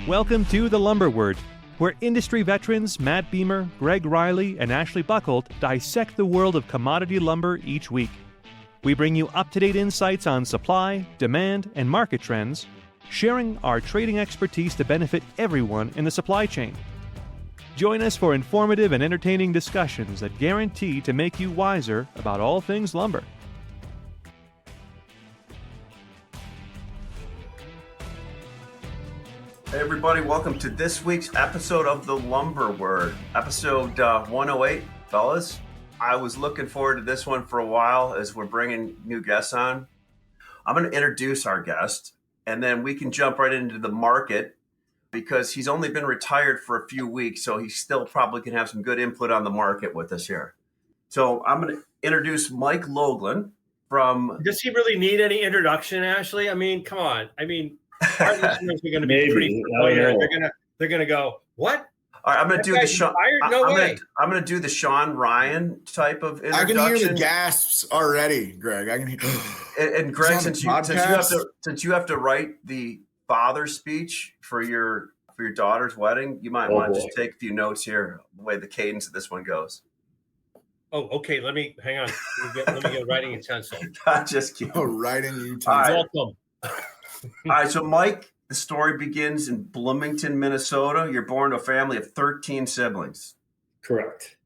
Welcome to The Lumber Word, where industry veterans Matt Beamer, Gregg Riley, and Ashley Buckholt dissect the world of commodity lumber each week. We bring you up-to-date insights on supply, demand, and market trends, sharing our trading expertise to benefit everyone in the supply chain. Join us for informative and entertaining discussions that guarantee to make you wiser about all things lumber. Hey everybody, welcome to this week's episode of The Lumber Word, episode 108, fellas. I was looking forward to this one for a while as we're bringing new guests on. I'm going to introduce our guest, and then we can jump right into the market because he's only been retired for a few weeks, so he still probably can have some good input on the market with us here. So I'm going to introduce Mike Logelin from... Does he really need any introduction, Ashley? I mean, come on. I mean... Our listeners are going to be pretty familiar. They're going to go, what? All right, I'm going to do the Sean. No way. I'm going to do the Sean Ryan type of introduction. I can hear the gasps already, Greg. I can hear. And Greg, since you have to write the father's speech for your daughter's wedding, you might want to just take a few notes here. The way the cadence of this one goes. Oh, okay. Let me hang on. Let me get writing utensil. Just kidding. Oh, writing utensil. Welcome. All right, so Mike, the story begins in Bloomington, Minnesota. You're born to a family of 13 siblings. Correct.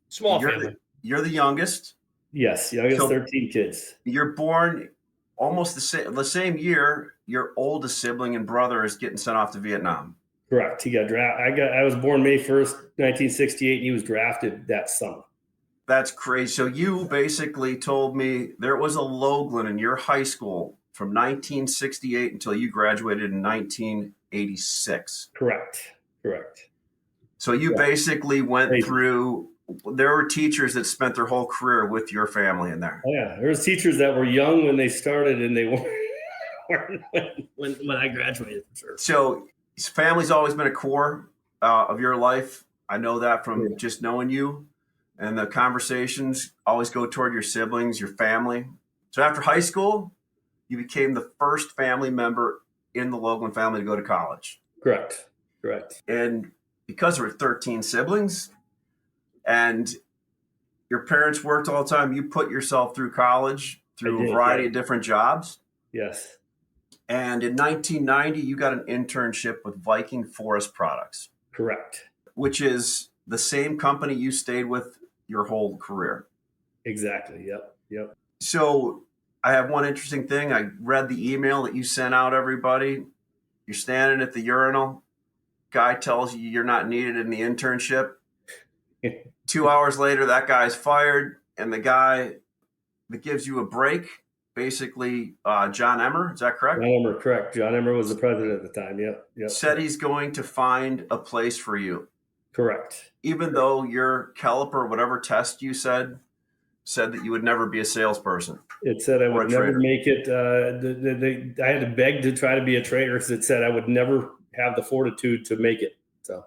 Small family. You're the youngest. Yes, youngest, so 13 kids. You're born almost the same year your oldest sibling and brother is getting sent off to Vietnam. Correct. He got drafted. I was born May 1st, 1968, and he was drafted that summer. That's crazy. So you basically told me there was a Logelin in your high school from 1968 until you graduated in 1986. Correct. So you basically went through, there were teachers that spent their whole career with your family in there. Oh, yeah. There was teachers that were young when they started and they weren't when I graduated, for sure. So family's always been a core of your life. I know that from just knowing you, and the conversations always go toward your siblings, your family. So after high school, you became the first family member in the Logelin family to go to college. Correct. And because there were 13 siblings and your parents worked all the time, you put yourself through college through a variety of different jobs. Yes. And in 1990, you got an internship with Viking Forest Products. Correct. Which is the same company you stayed with your whole career. Exactly. Yep. So I have one interesting thing. I read the email that you sent out, everybody. You're standing at the urinal. Guy tells you you're not needed in the internship. 2 hours later, that guy's fired. And the guy that gives you a break, basically John Emmer, is that correct? John Emmer, correct. John Emmer was the president at the time. Yep. Said he's going to find a place for you. Correct. Even though your caliper, whatever test you said that you would never be a salesperson. It said I would never make it. I had to beg to try to be a trader because it said I would never have the fortitude to make it. So,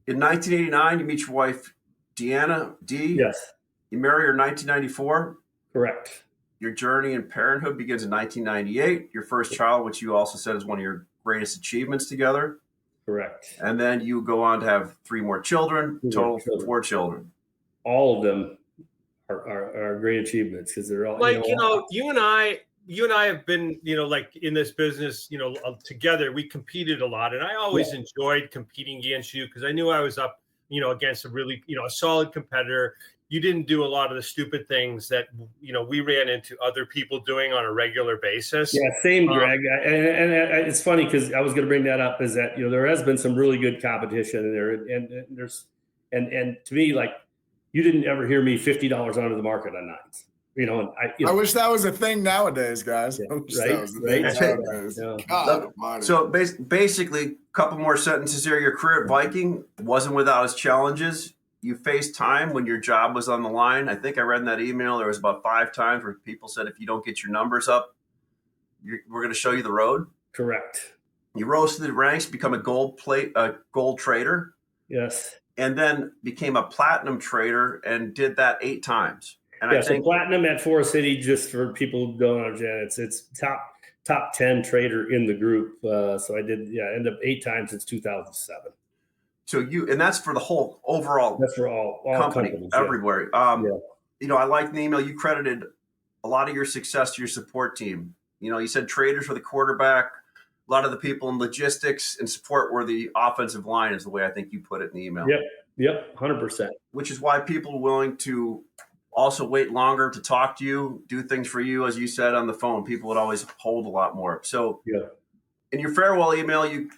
in 1989, you meet your wife, Deanna D. Yes. You marry her in 1994. Correct. Your journey in parenthood begins in 1998. Your first child, which you also said is one of your greatest achievements together. Correct. And then you go on to have 3 more children, total 4 children. All of them are great achievements because they're all like you and I have been like in this business together. We competed a lot, and I always enjoyed competing against you because I knew I was up against a really a solid competitor. You didn't do a lot of the stupid things that we ran into other people doing on a regular basis. Yeah, same, Greg. And it's funny because I was going to bring that up. Is that there has been some really good competition in there, and there's and to me, like, you didn't ever hear me $50 under the market on nines. I wish that was a thing nowadays, guys. Yeah, right. So basically, a couple more sentences here. Your career at Viking wasn't without its challenges. You faced time when your job was on the line. I think I read in that email there was about 5 times where people said, if you don't get your numbers up, we're going to show you the road. Correct. You rose to the ranks, become a gold trader. Yes. And then became a platinum trader and did that 8 times. And I think so platinum at Forest City, just for people who don't understand, it's top top 10 trader in the group. So I did, end up 8 times since 2007. So and that's for the whole overall. That's for all company everywhere. You know, I like the email. You credited a lot of your success to your support team. You know, you said traders were the quarterback. A lot of the people in logistics and support were the offensive line, is the way I think you put it in the email. Yep, 100%. Which is why people are willing to also wait longer to talk to you, do things for you, as you said on the phone. People would always hold a lot more. So in your farewell email, you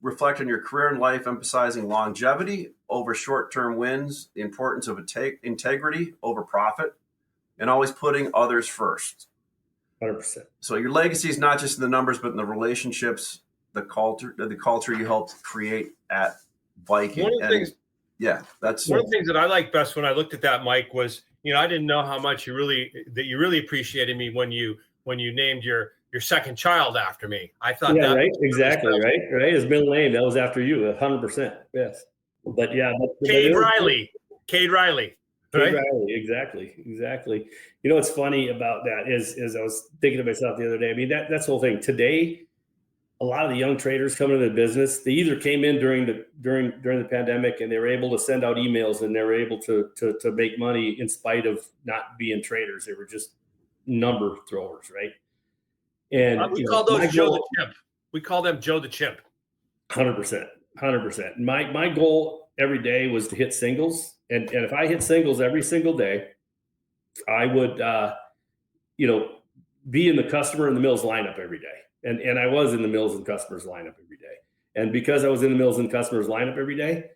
reflect on your career and life, emphasizing longevity over short-term wins, the importance of integrity over profit, and always putting others first. 100%. So your legacy is not just in the numbers, but in the relationships, the culture you helped create at Viking. One of the things that I liked best when I looked at that, Mike, was, you know, I didn't know how much you really appreciated me when you named your second child after me. I thought that right, exactly, right. His middle name, that was after you, 100%. Yes, but Cade Riley. Right? Riley, exactly. You know what's funny about that is I was thinking to myself the other day. I mean, that's the whole thing. Today, a lot of the young traders coming into the business, they either came in during the pandemic and they were able to send out emails and they were able to make money in spite of not being traders. They were just number throwers, right? And we call those Joe the Chimp. We call them Joe the Chimp. 100%. My goal every day was to hit singles. And if I hit singles every single day, I would, be in the customer and the mills lineup every day. And I was in the mills and customers lineup every day. And because I was in the mills and customers lineup every day,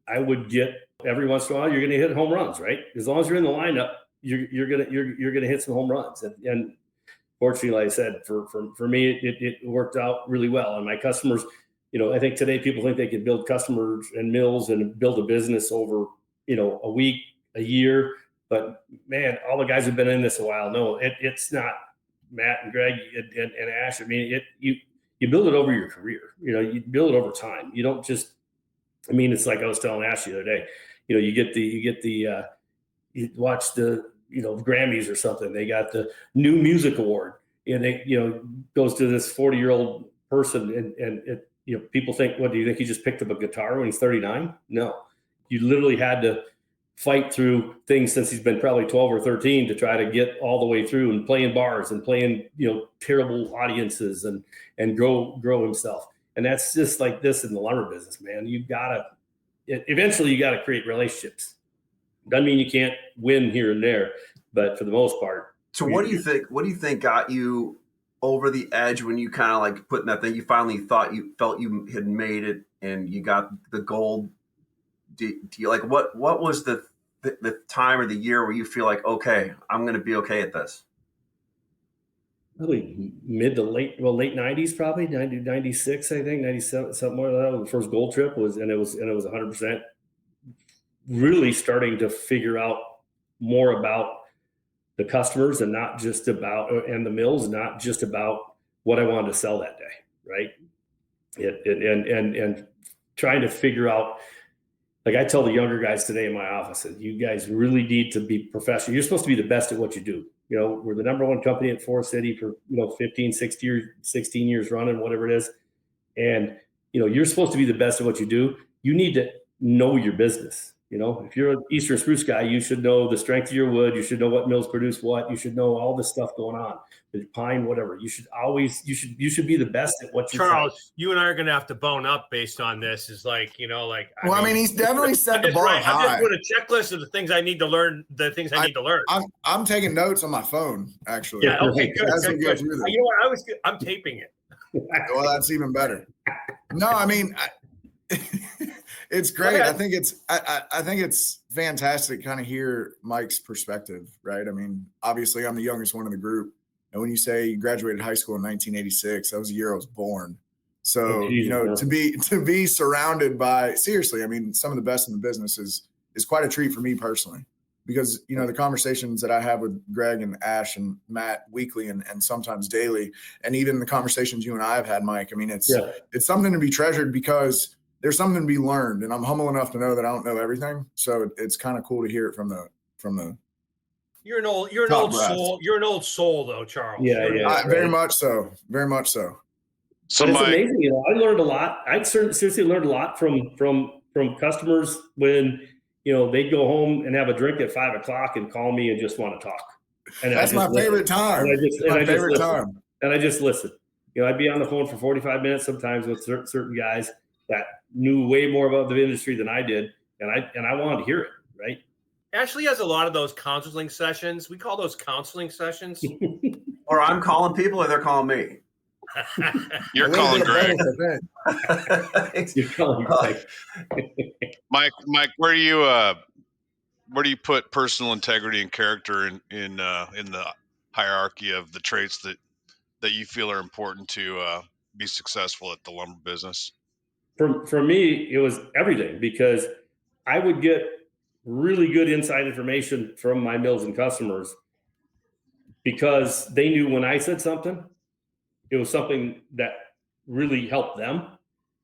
I would get every once in a while, you're going to hit home runs, right? As long as you're in the lineup, you're going to hit some home runs. And fortunately, like I said, for me, it worked out really well. And my customers, I think today people think they can build customers and mills and build a business over, a week, a year. But man, all the guys who've been in this a while know it's not Matt and Greg and Ash. I mean, you build it over your career. You build it over time. You don't just. I mean, it's like I was telling Ash the other day. You watch the Grammys or something. They got the new music award, and they goes to this 40-year-old person, and people think, what do you think he just picked up a guitar when he's 39? No. You literally had to fight through things since he's been probably 12 or 13 to try to get all the way through and play in bars and play in, terrible audiences and grow himself. And that's just like this in the lumber business, man. Eventually you got to create relationships. Doesn't mean you can't win here and there, but for the most part. So what do you think got you over the edge when you kind of like put in that thing, you finally felt you had made it and you got the gold? Do you like what was the time or the year where you feel like, okay, I'm going to be okay at this? Probably mid to late 90s, probably 96, I think 97, something more than that. The first gold trip was 100%. Really starting to figure out more about the customers and not just about, and the mills, not just about what I wanted to sell that day, right? And trying to figure out. Like I tell the younger guys today in my office, that you guys really need to be professional. You're supposed to be the best at what you do. We're the number one company at Forest City for 15, 16 years running, whatever it is. And you're supposed to be the best at what you do. You need to know your business. If you're an Eastern spruce guy, you should know the strength of your wood. You should know what mills produce what. You should know all this stuff going on. The pine, whatever. You should be the best at what you do. Charles, you and I are going to have to bone up based on this. Is like, I mean, he's definitely set the bar high. I just put a checklist of the things I need to learn. The things I need to learn. I'm taking notes on my phone, actually. Yeah. Okay. Good. You know what? I'm taping it. Well, that's even better. No, I mean. It's great. I think it's fantastic to kind of hear Mike's perspective, right? I mean, obviously I'm the youngest one in the group. And when you say you graduated high school in 1986, that was the year I was born. So, to be surrounded by, seriously, I mean, some of the best in the business is quite a treat for me personally, because, the conversations that I have with Gregg and Ash and Matt weekly and sometimes daily, and even the conversations you and I have had, Mike, I mean, it's something to be treasured because there's something to be learned, and I'm humble enough to know that I don't know everything. So it's kind of cool to hear it from the You're an old Top brass. soul. You're an old soul, though, Charles. Yeah, yeah. Very much so. Very much so. So it's amazing. I learned a lot. I seriously learned a lot from customers when, they'd go home and have a drink at 5 o'clock and call me and just want to talk. And that's my favorite time. And I just listened. I'd be on the phone for 45 minutes sometimes with certain guys that knew way more about the industry than I did. And I wanted to hear it, right? Ashley has a lot of those counseling sessions. We call those counseling sessions. Or I'm calling people or they're calling me. You're calling Gregg. You're calling Gregg. Mike, where do you put personal integrity and character in the hierarchy of the traits that you feel are important to be successful at the lumber business? For me, it was everything, because I would get really good inside information from my mills and customers because they knew when I said something, it was something that really helped them.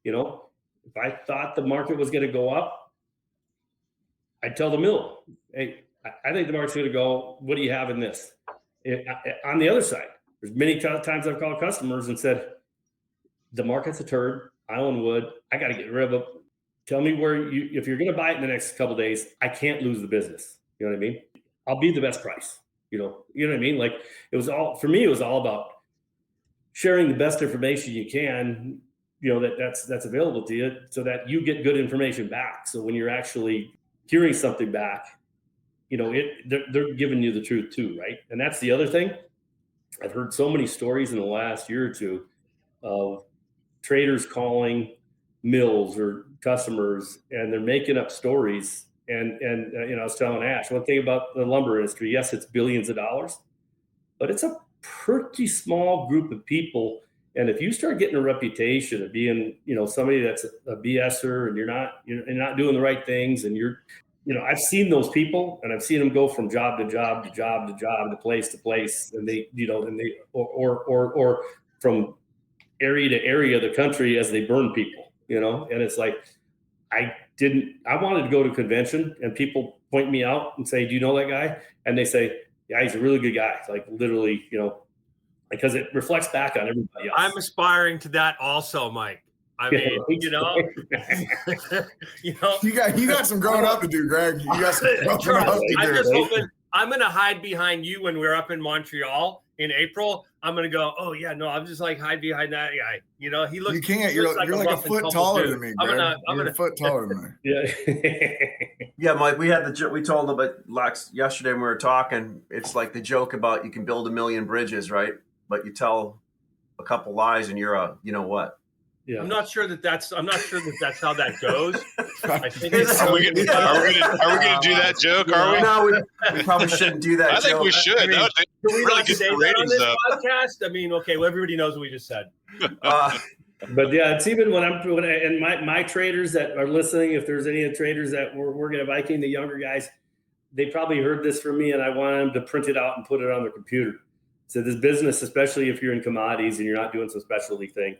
If I thought the market was going to go up, I'd tell the mill, hey, I think the market's going to go. What do you have in this? On the other side, there's many times I've called customers and said, the market's a turd, island wood, I got to get rid of it. Tell me if you're going to buy it in the next couple of days, I can't lose the business. You know what I mean? I'll be the best price. You know what I mean? Like, for me, it was all about sharing the best information you can, that's available to you, so that you get good information back. So when you're actually hearing something back, they're giving you the truth too, right? And that's the other thing. I've heard so many stories in the last year or two of traders calling mills or customers, and they're making up stories. And I was telling Ash, one thing about the lumber industry, yes, it's billions of dollars, but it's a pretty small group of people. And if you start getting a reputation of being, somebody that's a BSer, and you're not doing the right things, and I've seen those people, and I've seen them go from job to job to job to job, to place, and they or from area to area of the country as they burn people, and it's like, I wanted to go to a convention and people point me out and say, do you know that guy? And they say, yeah, he's a really good guy. Like, literally, because it reflects back on everybody else. I'm aspiring to that also, Mike. I mean, you got some growing up to do, Gregg. You got some growing up to do. I'm just hoping I'm going to hide behind you when we're up in Montreal in April. I'm going to go, oh yeah, no, I'm just like hide behind that guy. He looks. You can't. You're like a foot taller than me, Gregg. You're a foot taller than me. Yeah. Yeah, Mike. We told them about yesterday when we were talking. It's like the joke about you can build 1,000,000 bridges, right? But you tell a couple lies and you're what? Yeah. I'm not sure that that's how that goes. I think are we going to do that joke? Are we? No, we probably shouldn't do that. I think we should. Can we really not say that on this podcast? I mean, okay, well, everybody knows what we just said. But yeah, it's even and my traders that are listening, if there's any traders that were working at Viking, the younger guys, they probably heard this from me, and I want them to print it out and put it on their computer. So this business, especially if you're in commodities and you're not doing some specialty thing,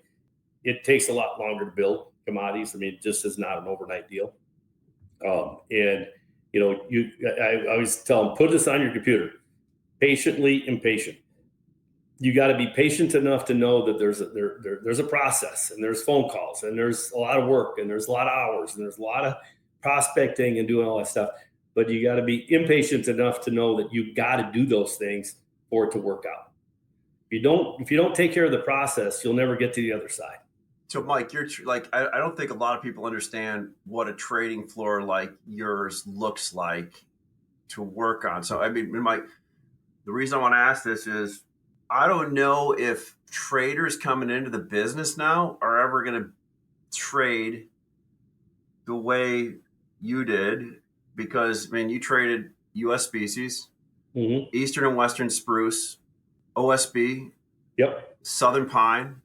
it takes a lot longer to build commodities. I mean, it just is not an overnight deal. I always tell them, put this on your computer. Patiently impatient. You got to be patient enough to know that there's a process, and there's phone calls, and there's a lot of work, and there's a lot of hours, and there's a lot of prospecting and doing all that stuff. But you got to be impatient enough to know that you got to do those things for it to work out. If you don't take care of the process, you'll never get to the other side. So, Mike, you're like, I don't think a lot of people understand what a trading floor like yours looks like to work on. So, I mean, Mike, the reason I want to ask this is I don't know if traders coming into the business now are ever going to trade the way you did, because, I mean, you traded U.S. species, Eastern and Western spruce, OSB, Southern pine,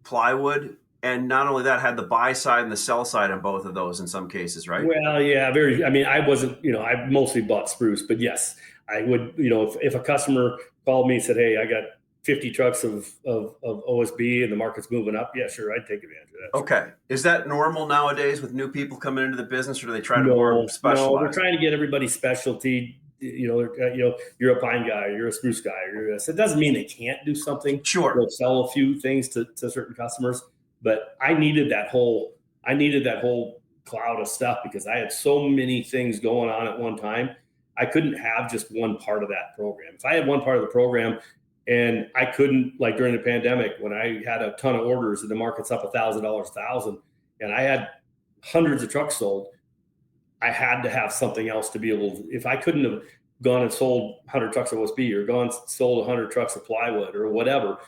plywood, and not only that, had the buy side and the sell side on both of those in some cases, right? Well, yeah, I mean, I wasn't, I mostly bought spruce, but yes, I would, if a customer called me and said, hey, I got 50 trucks of OSB and the market's moving up, yeah, sure, I'd take advantage of that. Okay. Is that normal nowadays with new people coming into the business, or do they try to more specialize? No, they're trying to get everybody specialty. you're a pine guy, or you're a spruce guy, or you're this. It doesn't mean they can't do something. Sure. They'll sell a few things to certain customers, but I needed that whole cloud of stuff because I had so many things going on at one time. I couldn't have just one part of that program. If I had one part of the program and I couldn't, like during the pandemic, when I had a ton of orders and the market's up $1,000, and I had hundreds of trucks sold, I had to have something else to be able to, if I couldn't have gone and sold 100 trucks of OSB or sold 100 trucks of plywood or whatever,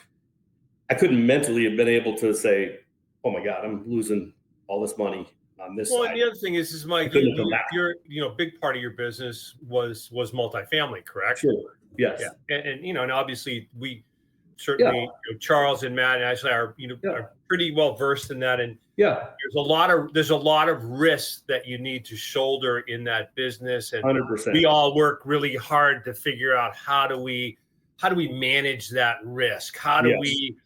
I couldn't mentally have been able to say, oh my God, I'm losing all this money on this side. And the other thing is Mike, your big part of your business was multifamily, correct? Sure. Yes. Yeah. And obviously we certainly, Charles and Matt and Ashley are pretty well versed in that. And there's a lot of risks that you need to shoulder in that business. And 100%. We all work really hard to figure out how do we manage that risk? How do we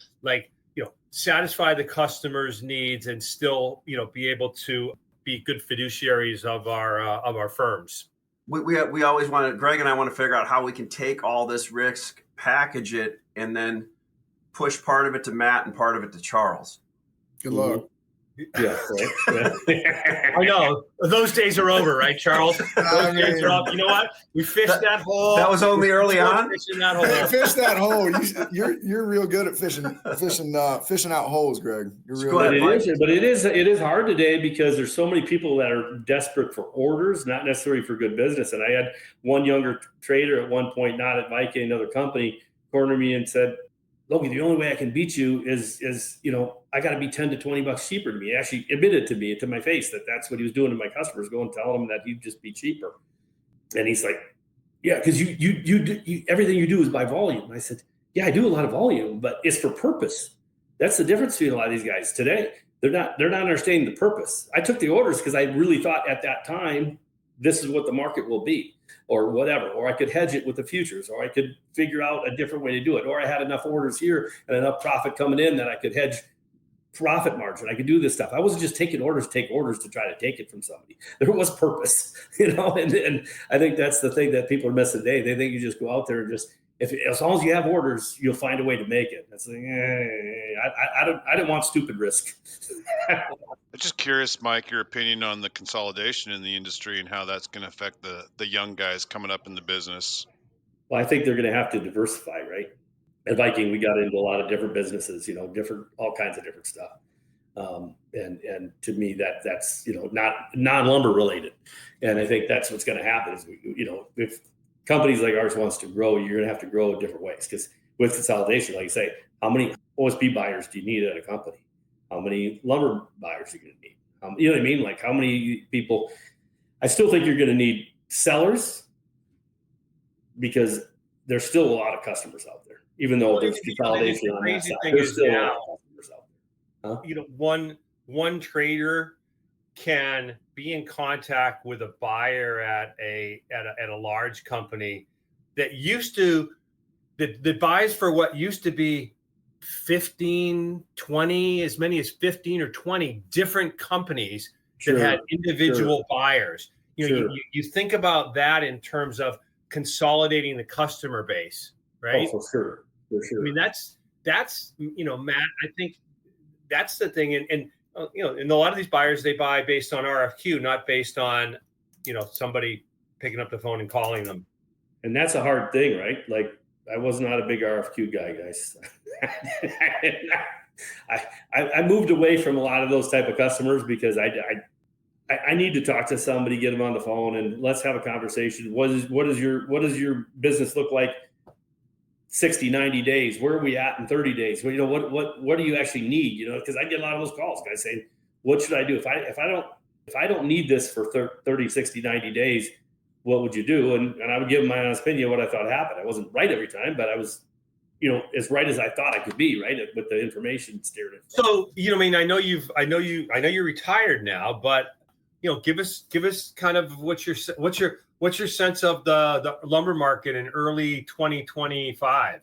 satisfy the customer's needs and still, be able to be good fiduciaries of our firms? We always want to, Gregg and I want to figure out how we can take all this risk, package it, and then push part of it to Matt and part of it to Charles. Good luck. Yeah, right. Yeah. I know those days are over, right, Charles? Those days are up. You know what? We fished that hole. That was only early on. Fishing that hole. Hey, fish that hole. You're real good at fishing out holes, Gregg. You're real good. But it is hard today because there's so many people that are desperate for orders, not necessarily for good business. And I had one younger trader at one point, not at Viking, another company, corner me and said, Logan, the only way I can beat you is I got to be 10 to 20 bucks cheaper than me. He actually admitted to my face that that's what he was doing to my customers, going and telling them that he'd just be cheaper. And he's like, yeah, because you everything you do is by volume. I said, yeah, I do a lot of volume, but it's for purpose. That's the difference between a lot of these guys today. They're not understanding the purpose. I took the orders because I really thought at that time, this is what the market will be, or whatever, or I could hedge it with the futures, or I could figure out a different way to do it, or I had enough orders here and enough profit coming in that I could hedge profit margin. I could do this stuff. I wasn't just taking orders to try to take it from somebody. There was purpose, and I think that's the thing that people are missing today. They think you just go out there and just, as long as you have orders, you'll find a way to make it. That's like, I don't want stupid risk. I'm just curious, Mike, your opinion on the consolidation in the industry and how that's going to affect the young guys coming up in the business. Well, I think they're going to have to diversify, right? At Viking, we got into a lot of different businesses, all kinds of different stuff. And to me, that's not non-lumber related. And I think that's what's going to happen is, if companies like ours wants to grow, you're going to have to grow different ways. Because with consolidation, like you say, how many OSB buyers do you need at a company? How many lumber buyers are you going to need? You know what I mean? Like how many people? I still think you're going to need sellers because there's still a lot of customers out there, even though there's consolidation on that side. There's still a lot of customers out there. One trader can be in contact with a buyer at a large company that buys for what used to be 15, 20, as many as 15 or 20 different companies that had individual buyers. You think about that in terms of consolidating the customer base, right? Oh, for sure. I mean, that's Matt, I think that's the thing. And a lot of these buyers, they buy based on RFQ, not based on, somebody picking up the phone and calling them. And that's a hard thing, right? Like, I was not a big RFQ guy, guys. I moved away from a lot of those type of customers because I need to talk to somebody, get them on the phone, and let's have a conversation. What does your business look like 60, 90 days? Where are we at in 30 days? Well, what do you actually need? Because I get a lot of those calls, guys saying, what should I do? If I don't need this for 30, 60, 90 days, what would you do? And I would give them my honest opinion, what I thought happened. I wasn't right every time, but I was, as right as I thought I could be, right, with the information steered in. So, I know you're retired now, but give us kind of what's your sense of the lumber market in early 2025?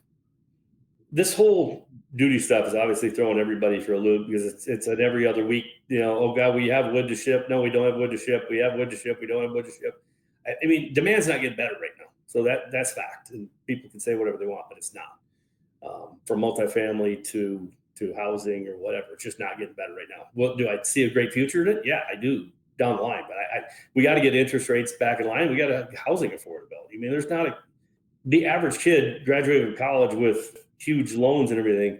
This whole duty stuff is obviously throwing everybody for a loop because it's an every other week. Oh God, we have wood to ship. No, we don't have wood to ship. We have wood to ship. We don't have wood to ship. I mean, demand's not getting better right now. So that's fact. And people can say whatever they want, but it's not. From multifamily to housing or whatever, it's just not getting better right now. Well, do I see a great future in it? Yeah, I do down the line, but we got to get interest rates back in line. We got to have housing affordability. I mean, there's not the average kid graduated from college with huge loans and everything.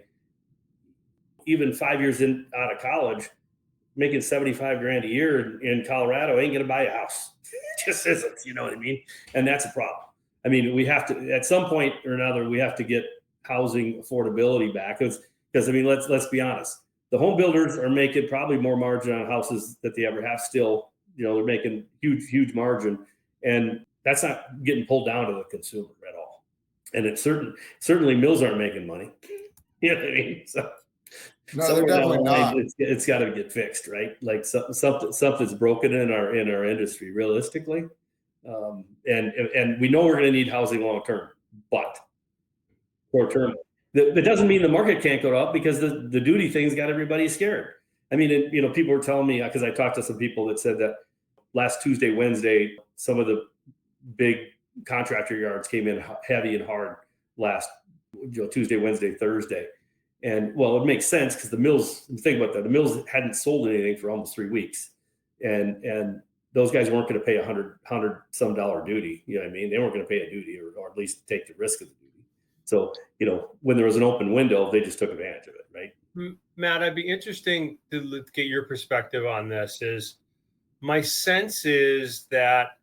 Even 5 years out of college, making 75 grand a year in Colorado ain't going to buy a house. It just isn't, you know what I mean? And that's a problem. I mean, we have to, at some point or another, we have to get housing affordability back. Because I mean, let's be honest. The home builders are making probably more margin on houses that they ever have still. You know, they're making huge margin. And that's not getting pulled down to the consumer at all. And it's certainly mills aren't making money. You know what I mean? So no, they're definitely not. It's got to get fixed, right? Like something's broken in our industry, realistically. And we know we're going to need housing long term, but short term, that doesn't mean the market can't go up, because the duty thing's got everybody scared. I mean, you know, people were telling me, because I talked to some people that said that last Tuesday, Wednesday, some of the big contractor yards came in heavy and hard last Tuesday, Wednesday, Thursday. And well, it makes sense, because the mills, think about that, the mills hadn't sold anything for almost 3 weeks. And those guys weren't going to pay $100 some duty. You know what I mean? They weren't going to pay a duty, or at least take the risk of the duty. So, you know, when there was an open window, they just took advantage of it, right? Matt, I'd be interesting to get your perspective on this. Is my sense is that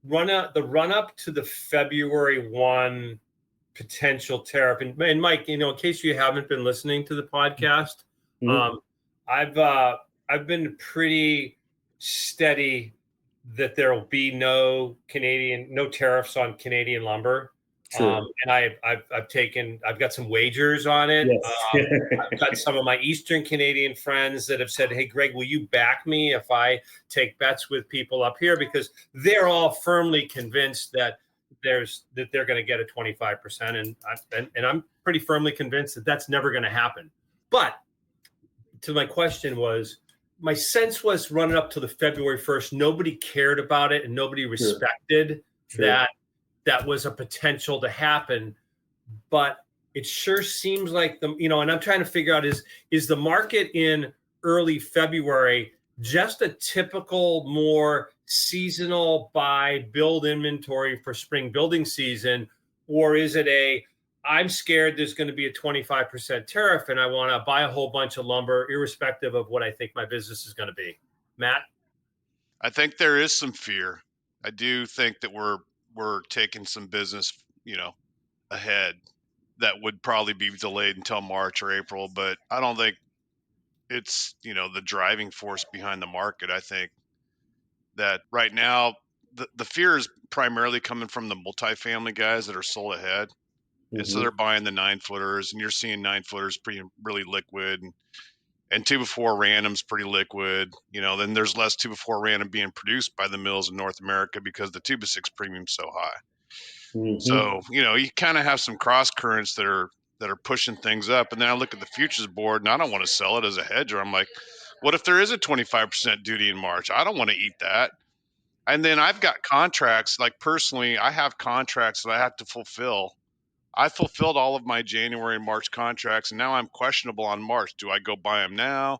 the run up to the February 1 potential tariff, and Mike, you know, in case you haven't been listening to the podcast, I've been pretty steady that there will be no tariffs on Canadian lumber. Sure. And I've got some wagers on it. Yes. I've got some of my Eastern Canadian friends that have said, "Hey, Greg, will you back me if I take bets with people up here?" Because they're all firmly convinced that they're going to get a 25%, and I'm pretty firmly convinced that that's never going to happen. But to my question was, my sense was running up to the February 1st, nobody cared about it and nobody respected that was a potential to happen. But it sure seems like and I'm trying to figure out, is the market in early February just a typical more seasonal build inventory for spring building season, or is it I'm scared there's going to be a 25% tariff and I want to buy a whole bunch of lumber irrespective of what I think my business is going to be? Matt? I think there is some fear. I do think that we're taking some business, ahead that would probably be delayed until March or April, but I don't think it's, the driving force behind the market. I think that right now the fear is primarily coming from the multifamily guys that are sold ahead. And so they're buying the 9-footers, and you're seeing 9-footers really liquid, and 2x4 random's pretty liquid. Then there's less 2x4 random being produced by the mills in North America because the 2x6 premium's so high. So, you kind of have some cross currents that are pushing things up. And then I look at the futures board, and I don't want to sell it as a hedger. I'm like, what if there is a 25% duty in March? I don't want to eat that. And then I've got contracts, like personally, I have contracts that I have to fulfill. I fulfilled all of my January and March contracts, and now I'm questionable on March. Do I go buy them now?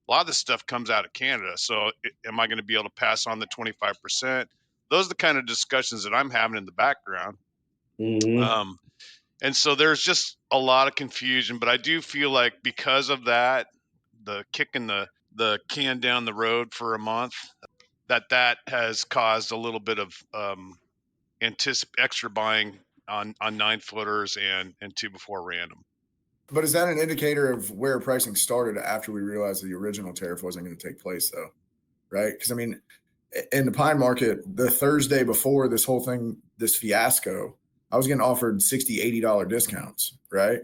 A lot of this stuff comes out of Canada. So am I going to be able to pass on the 25%? Those are the kind of discussions that I'm having in the background. And so there's just a lot of confusion, but I do feel like because of that, the kicking the can down the road for a month, that has caused a little bit of extra buying on 9-footers and 2x4 random. But is that an indicator of where pricing started after we realized the original tariff wasn't going to take place, though? Right? Because I mean, in the pine market, the Thursday before this whole thing, this fiasco, I was getting offered $60, $80 discounts, right?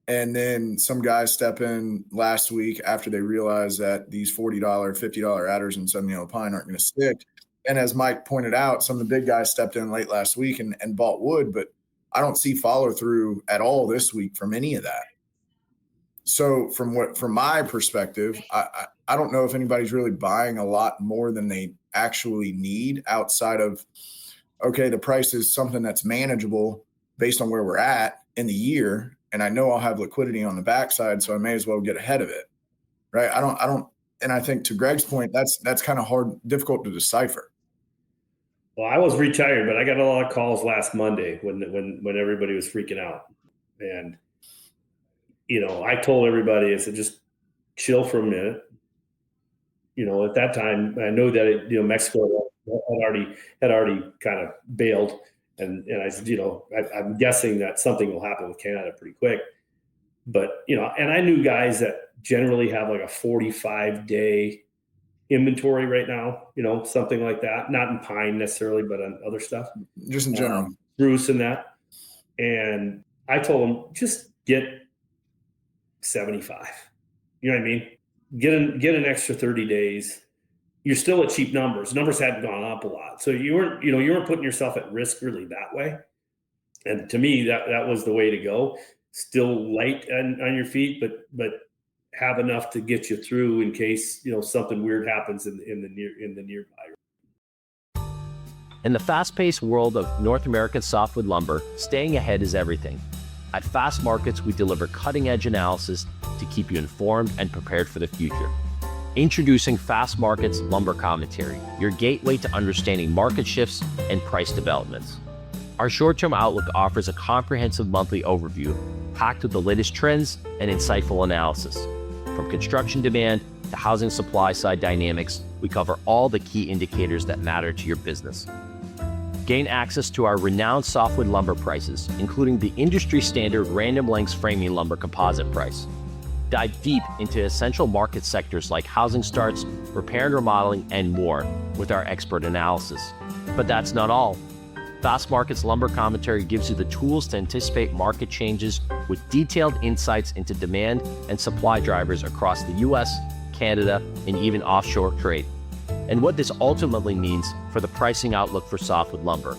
And then some guys step in last week after they realize that these $40, $50 adders in Southern Yellow Pine aren't going to stick. And as Mike pointed out, some of the big guys stepped in late last week and bought wood, but I don't see follow through at all this week from any of that. So from my perspective, I don't know if anybody's really buying a lot more than they actually need outside of okay, the price is something that's manageable based on where we're at in the year. And I know I'll have liquidity on the backside, so I may as well get ahead of it. Right. I don't, and I think to Gregg's point, that's kind of hard, difficult to decipher. Well, I was retired, but I got a lot of calls last Monday when everybody was freaking out. And, I told everybody, I said, just chill for a minute. At that time, I know that, Mexico had already kind of bailed. And I said, I'm guessing that something will happen with Canada pretty quick. But, and I knew guys that generally have like a 45-day inventory right now, something like that. Not in pine necessarily, but on other stuff. Just in general. Spruce and that. And I told them, just get 75. You know what I mean? Get an extra 30 days. You're still at cheap numbers. Numbers hadn't gone up a lot. So you weren't putting yourself at risk really that way. And to me, that was the way to go. Still light on your feet, but have enough to get you through in case something weird happens in the nearby. In the fast-paced world of North American softwood lumber, staying ahead is everything. At Fast Markets, we deliver cutting-edge analysis to keep you informed and prepared for the future. Introducing Fast Markets Lumber Commentary, your gateway to understanding market shifts and price developments. Our short-term outlook offers a comprehensive monthly overview packed with the latest trends and insightful analysis. From construction demand to housing supply side dynamics, we cover all the key indicators that matter to your business. Gain access to our renowned softwood lumber prices, including the industry standard Random Lengths framing lumber composite price. Dive deep into essential market sectors like housing starts, repair and remodeling, and more with our expert analysis. But that's not all. Fast Markets Lumber Commentary gives you the tools to anticipate market changes with detailed insights into demand and supply drivers across the US, Canada, and even offshore trade, and what this ultimately means for the pricing outlook for softwood lumber.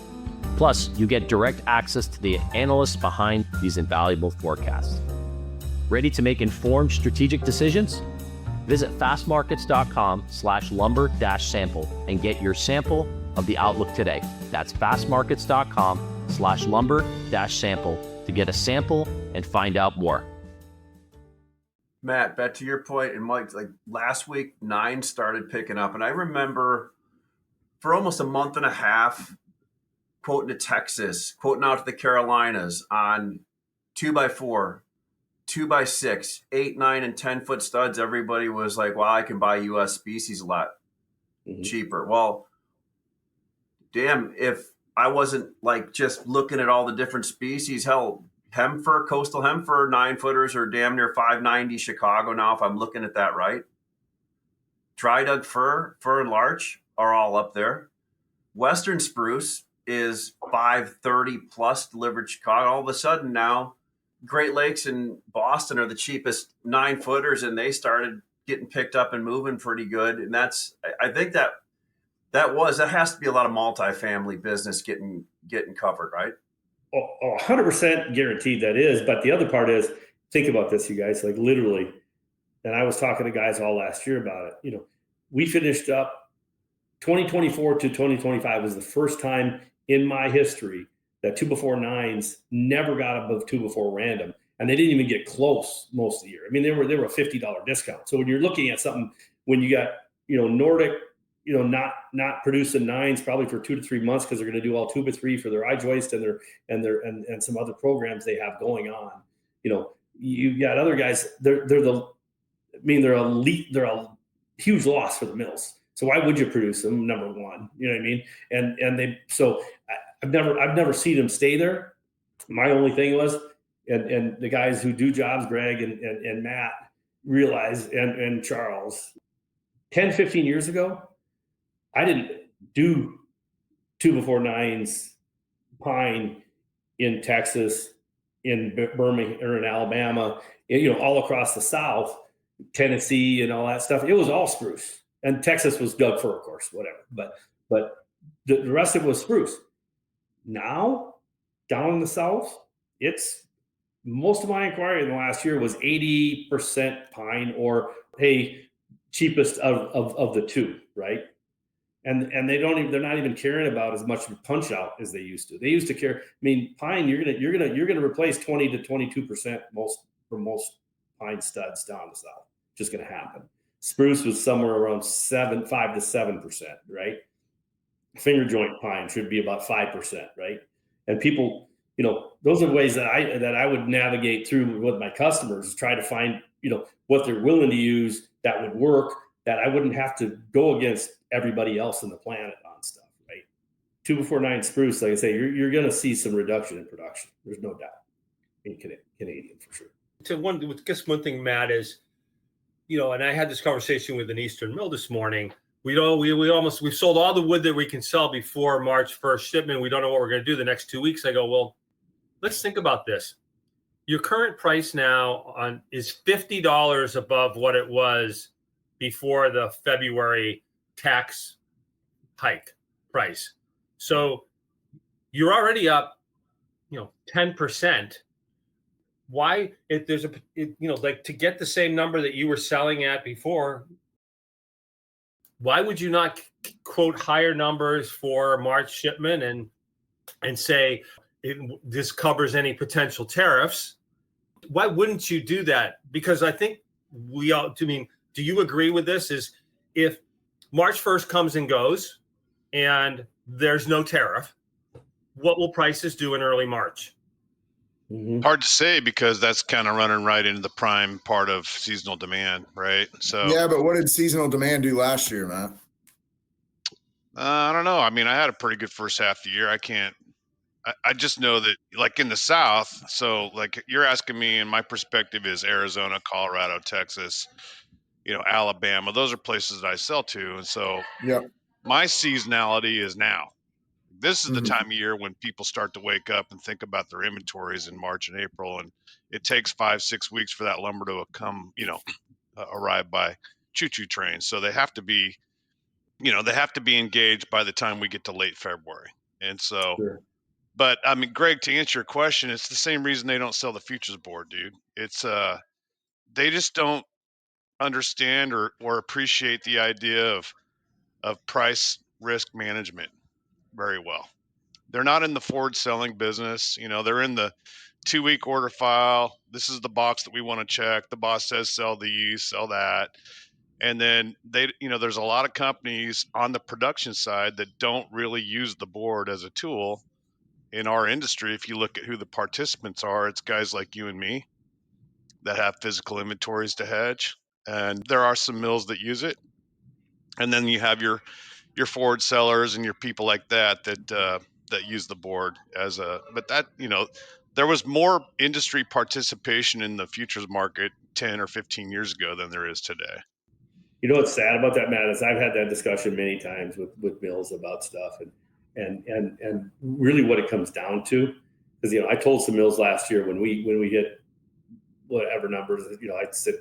Plus, you get direct access to the analysts behind these invaluable forecasts. Ready to make informed strategic decisions? Visit fastmarkets.com/lumber-sample and get your sample of the outlook today. That's fastmarkets.com/lumber-sample to get a sample and find out more. Matt, back to your point, and Mike, like last week, 9 started picking up. And I remember for almost a month and a half, quoting to Texas, quoting out to the Carolinas on 2x4, 2x6, 8, 9, and 10-foot studs. Everybody was like, well, I can buy U.S. species a lot cheaper. Well, damn, if I wasn't like just looking at all the different species, hell, hemper, coastal hemper, 9-footers are damn near 590 Chicago now, if I'm looking at that right. Dry dug fir and larch are all up there. Western spruce is 530 plus delivered Chicago. All of a sudden now, Great Lakes and Boston are the cheapest 9-footers, and they started getting picked up and moving pretty good. And that's, I think that has to be a lot of multifamily business getting covered, right? 100% guaranteed that is. But the other part is, think about this, you guys, like literally, and I was talking to guys all last year about it. We finished up 2024 to 2025 was the first time in my history that 2x4 9s never got above 2x4 random. And they didn't even get close most of the year. I mean, they were a $50 discount. So when you're looking at something, when you got, Nordic, not producing 9s probably for 2 to 3 months because they're going to do all 2x3 for their I-joist and some other programs they have going on. You got other guys. They're a huge loss for the mills. So why would you produce them? Number one, you know what I mean? And I've never seen them stay there. My only thing was, and the guys who do jobs, Gregg and Matt, realize, and Charles, 10, 15 years ago, I didn't do 2x4 9s pine in Texas, in Birmingham, or in Alabama, all across the South, Tennessee, and all that stuff. It was all spruce, and Texas was Doug fir, of course, whatever. But the rest of it was spruce. Now, down in the South, it's most of my inquiry in the last year was 80% pine, or hey, cheapest of the two, right? and they're not even caring about as much punch out as they used to. They used to care. I mean, pine, you're gonna replace 20 to 22% for most pine studs down the south. Just gonna happen. Spruce was somewhere around 5 to 7%, right? Finger joint pine should be about 5%, right? And people, those are ways that I would navigate through with my customers, try to find, what they're willing to use that would work, that I wouldn't have to go against everybody else in the planet on stuff, right? 2-before-9 spruce, like I say, you're going to see some reduction in production. There's no doubt in Canadian for sure. I guess one thing, Matt, is, and I had this conversation with an Eastern mill this morning. We sold all the wood that we can sell before March 1st shipment. We don't know what we're going to do the next 2 weeks. I go, well, let's think about this. Your current price now is $50 above what it was before the February tax hike price. So you're already up, 10%. Why, if there's to get the same number that you were selling at before, why would you not quote higher numbers for March shipment and say this covers any potential tariffs? Why wouldn't you do that? Because I think do you agree with this? Is if March 1st comes and goes and there's no tariff, what will prices do in early March? Mm-hmm. Hard to say, because that's kind of running right into the prime part of seasonal demand, right? So yeah, but what did seasonal demand do last year, Matt? I don't know. I mean, I had a pretty good first half of the year. I just know that, like in the South, so like you're asking me, and my perspective is Arizona, Colorado, Texas, Alabama. Those are places that I sell to. And so my seasonality is now. This is the time of year when people start to wake up and think about their inventories in March and April. And it takes 5-6 weeks for that lumber to come, arrive by choo-choo trains. So they have to be, engaged by the time we get to late February. And so, But I mean, Greg, to answer your question, it's the same reason they don't sell the futures board, dude. It's they just don't understand or appreciate the idea of price risk management very well. They're not in the forward selling business. They're in the 2-week order file. This is the box that we want to check. The boss says sell these, sell that. And then there's a lot of companies on the production side that don't really use the board as a tool. In our industry, if you look at who the participants are, it's guys like you and me that have physical inventories to hedge. And there are some mills that use it. And then you have your forward sellers and your people like that use the board but that, there was more industry participation in the futures market 10 or 15 years ago than there is today. You know what's sad about that, Matt, is I've had that discussion many times with mills about stuff, and really what it comes down to is, I told some mills last year when we hit whatever numbers, I'd said,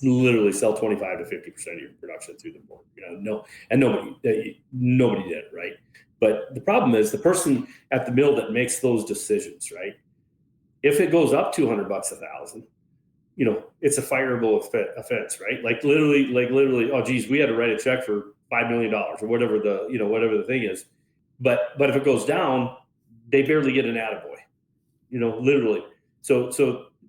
literally sell 25 to 50% of your production through the board. Nobody did, right? But the problem is the person at the mill that makes those decisions, right? If it goes up $200 a thousand, it's a fireable offense, right? Like literally, oh geez, we had to write a check for $5 million or whatever the thing is. But if it goes down, they barely get an attaboy, literally. So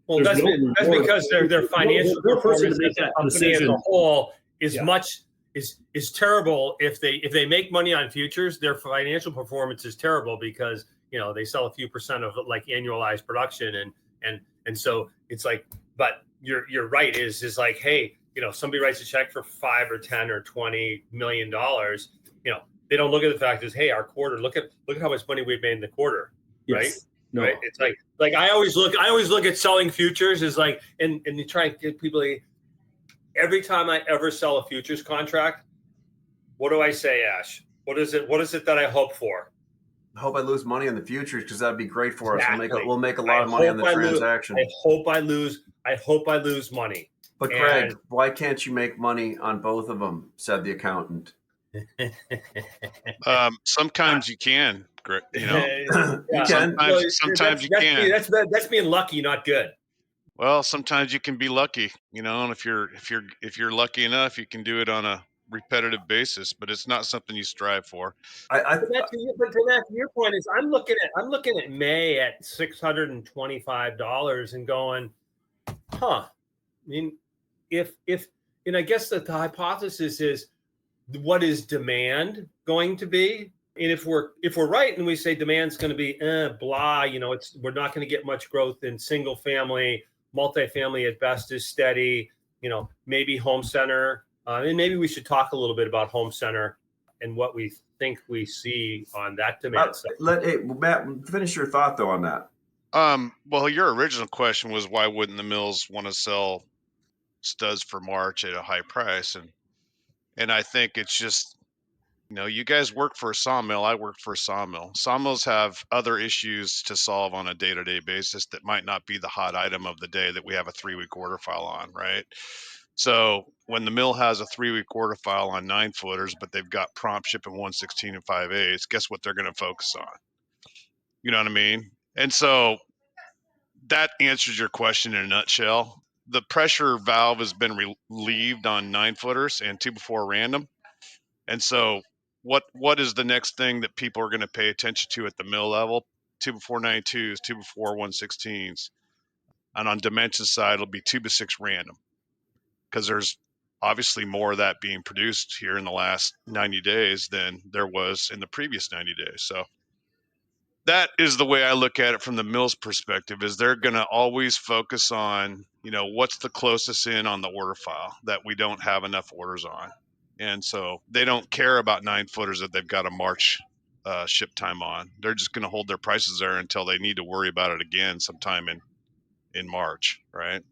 well, that's because their financial performance as a company as a whole is terrible. If they make money on futures, their financial performance is terrible because they sell a few percent of like annualized production, and so it's like. But you're right. Is like, hey, somebody writes a check for $5 or $10 or $20 million. They don't look at the fact is, hey, our quarter. Look at how much money we've made in the quarter, right? Yes. No. Right. It's like I always look at selling futures is like, and you try and get people. Every time I ever sell a futures contract, what do I say, Ash? What is it that I hope for? I hope I lose money on the futures because that'd be great for us. Exactly. We'll make a lot of money on the transaction. I hope I lose money. But Greg, why can't you make money on both of them? Said the accountant. Sometimes you can, Greg. You can. Sometimes you can. That's being lucky, not good. Well, sometimes you can be lucky, and if you're lucky enough, you can do it on a repetitive basis, but it's not something you strive for. But to your point is, I'm looking at May at $625 and going, huh? I mean, if and I guess that the hypothesis is, what is demand going to be? And if we're right and we say demand's going to be blah, we're not going to get much growth in single family, multifamily at best is steady, maybe home center. And maybe we should talk a little bit about home center and what we think we see on that demand side. Matt, finish your thought though on that. Well, your original question was, why wouldn't the mills want to sell studs for March at a high price? And I think it's just, you guys work for a sawmill. I work for a sawmill. Sawmills have other issues to solve on a day-to-day basis that might not be the hot item of the day that we have a 3-week order file on, right? So when the mill has a 3-week order file on 9-footers, but they've got prompt shipping 116 and 5/8, guess what they're going to focus on? You know what I mean? And so that answers your question in a nutshell. The pressure valve has been relieved on 9-footers and 2x4 random. And so what is the next thing that people are going to pay attention to at the mill level? 2x4 92s, 2x4 116s. And on dimension side, it'll be 2x6 random, because there's obviously more of that being produced here in the last 90 days than there was in the previous 90 days. So that is the way I look at it from the mill's perspective, is they're going to always focus on, what's the closest in on the order file that we don't have enough orders on. And so they don't care about 9-footers that they've got a March ship time on. They're just going to hold their prices there until they need to worry about it again sometime in March, right?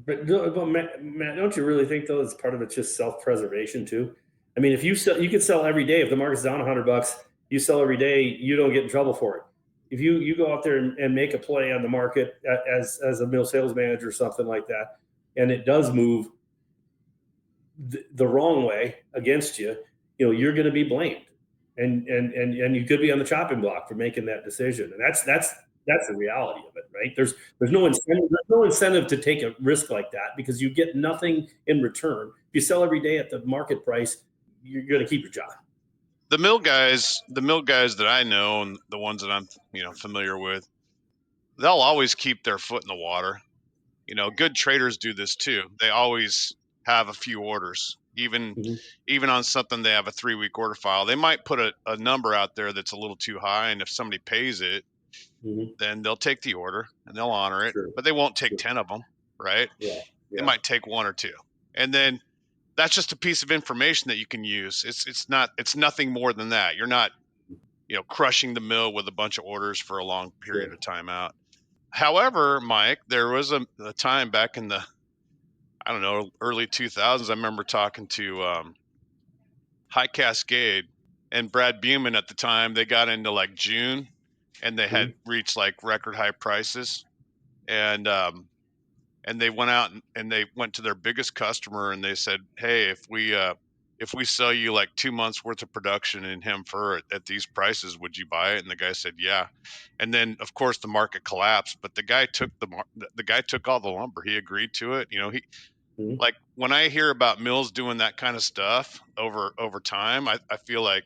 But Matt, don't you really think though, as part of it's just self-preservation too? I mean, if you can sell every day. If the market's down $100, you sell every day, you don't get in trouble for it. If you go out there and make a play on the market as a mill sales manager or something like that, and it does move the wrong way against you, you're going to be blamed, and you could be on the chopping block for making that decision. And that's the reality of it, right? There's no incentive to take a risk like that, because you get nothing in return. If you sell every day at the market price, you're going to keep your job. The mill guys that I know, and the ones that I'm familiar with, they'll always keep their foot in the water. Good traders do this too. They always have a few orders, even on something they have a 3-week order file. They might put a number out there that's a little too high, and if somebody pays it, then they'll take the order and they'll honor it. Sure. But they won't take 10 of them, right? Yeah. They might take 1 or 2, and then that's just a piece of information that you can use. It's nothing more than that. You're not crushing the mill with a bunch of orders for a long period of time out. However, Mike, there was a time back in the early 2000s. I remember talking to High Cascade and Brad Beeman at the time. They got into like June, and they had reached like record high prices, and they went out and they went to their biggest customer and they said, "Hey, if we sell you like 2 months worth of production in hem fur at these prices, would you buy it?" And the guy said, "Yeah." And then of course the market collapsed, but the guy took all the lumber. He agreed to it. Like when I hear about mills doing that kind of stuff over time, I feel like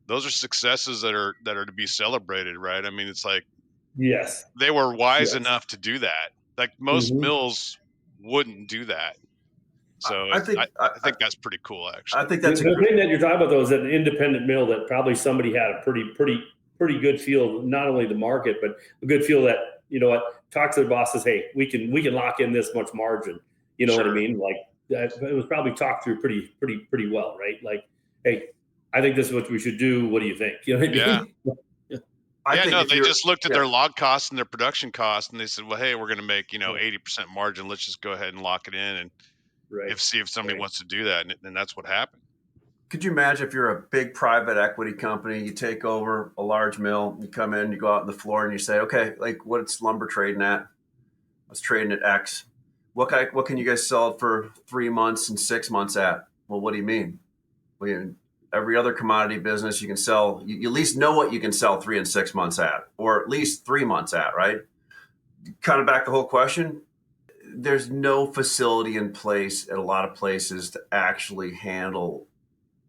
those are successes that are to be celebrated, right? I mean, it's like, yes, they were wise enough to do that. Like most mills wouldn't do that. So I think that's pretty cool, actually. I think that's the thing that you're talking about, though, is that an independent mill that probably somebody had a pretty good feel, not only the market, but a good feel that, talk to the boss, says, "Hey, we can lock in this much margin." You know what I mean? Like it was probably talked through pretty well, right? Like, "Hey, I think this is what we should do. What do you think?" You know what I mean? They just looked at their log costs and their production costs, and they said, "Well, hey, we're going to make 80% margin. Let's just go ahead and lock it in and see if somebody wants to do that." And that's what happened. Could you imagine if you're a big private equity company, you take over a large mill, you come in, you go out on the floor, and you say, "Okay, like what's lumber trading at? Let's trading at X. What can you guys sell it for 3 months and 6 months at?" Well, what do you mean? Every other commodity business you can sell, you at least know what you can sell 3 and 6 months at, or at least 3 months at, right? Kind of back the whole question. there's no facility in place at a lot of places to actually handle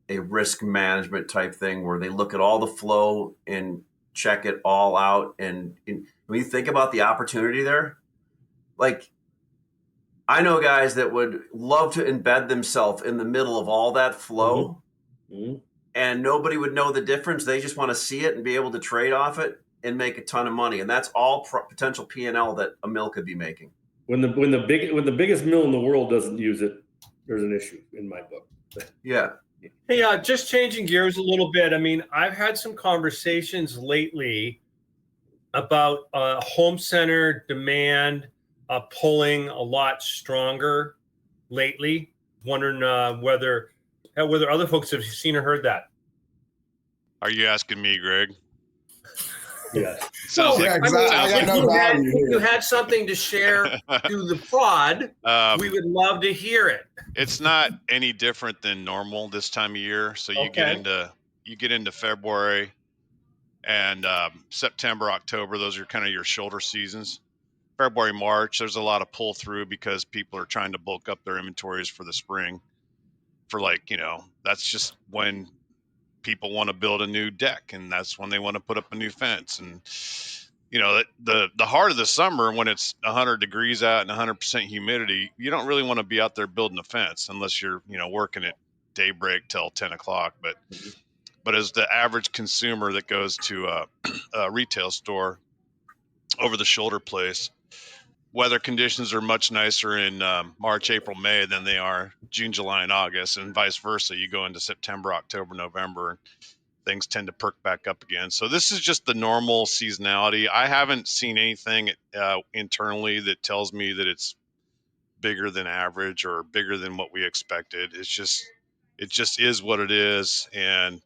a risk management type thing where they look at all the flow and check it all out. And when you think about the opportunity there, like, I know guys that would love to embed themselves in the middle of all that flow, and nobody would know the difference. They just want to see it and be able to trade off it and make a ton of money. And that's all potential P&L that a mill could be making. When the biggest mill in the world doesn't use it, there's an issue in my book. Yeah. Hey, just changing gears a little bit. I mean, I've had some conversations lately about home center demand pulling a lot stronger lately. Wondering whether other folks have seen or heard that. Are you asking me, Greg? Yeah. Sounds like, if you had something to share through the pod, we would love to hear it. It's not any different than normal this time of year. So you get into February and September, October. Those are kind of your shoulder seasons. February, March, there's a lot of pull through because people are trying to bulk up their inventories for the spring. For that's just when people want to build a new deck, and that's when they want to put up a new fence. And the heart of the summer, when it's 100 degrees out and 100% humidity, you don't really want to be out there building a fence unless you're working at daybreak till 10 o'clock. But as the average consumer that goes to a retail store, over the shoulder place, weather conditions are much nicer in March, April, May than they are June, July, and August, and vice versa. You go into September, October, November, and things tend to perk back up again. So this is just the normal seasonality. I haven't seen anything internally that tells me that it's bigger than average or bigger than what we expected. It just is what it is, and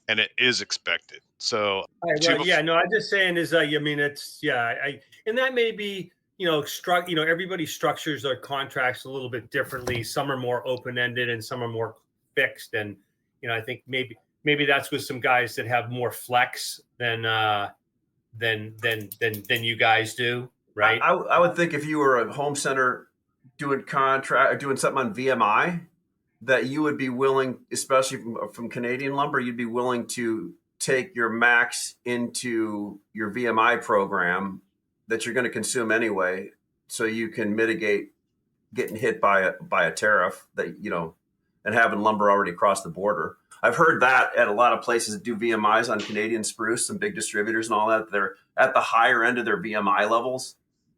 it is expected. So I'm just saying is and that may be everybody structures their contracts a little bit differently. Some are more open-ended and some are more fixed, and I think maybe that's with some guys that have more flex than you guys do, right? I would think if you were a home center doing something on VMI, that you would be willing, especially from Canadian lumber, you'd be willing to take your max into your VMI program that you're going to consume anyway, so you can mitigate getting hit by a tariff that, and having lumber already across the border. I've heard that at a lot of places that do VMIs on Canadian spruce, some big distributors and all that, they're at the higher end of their VMI levels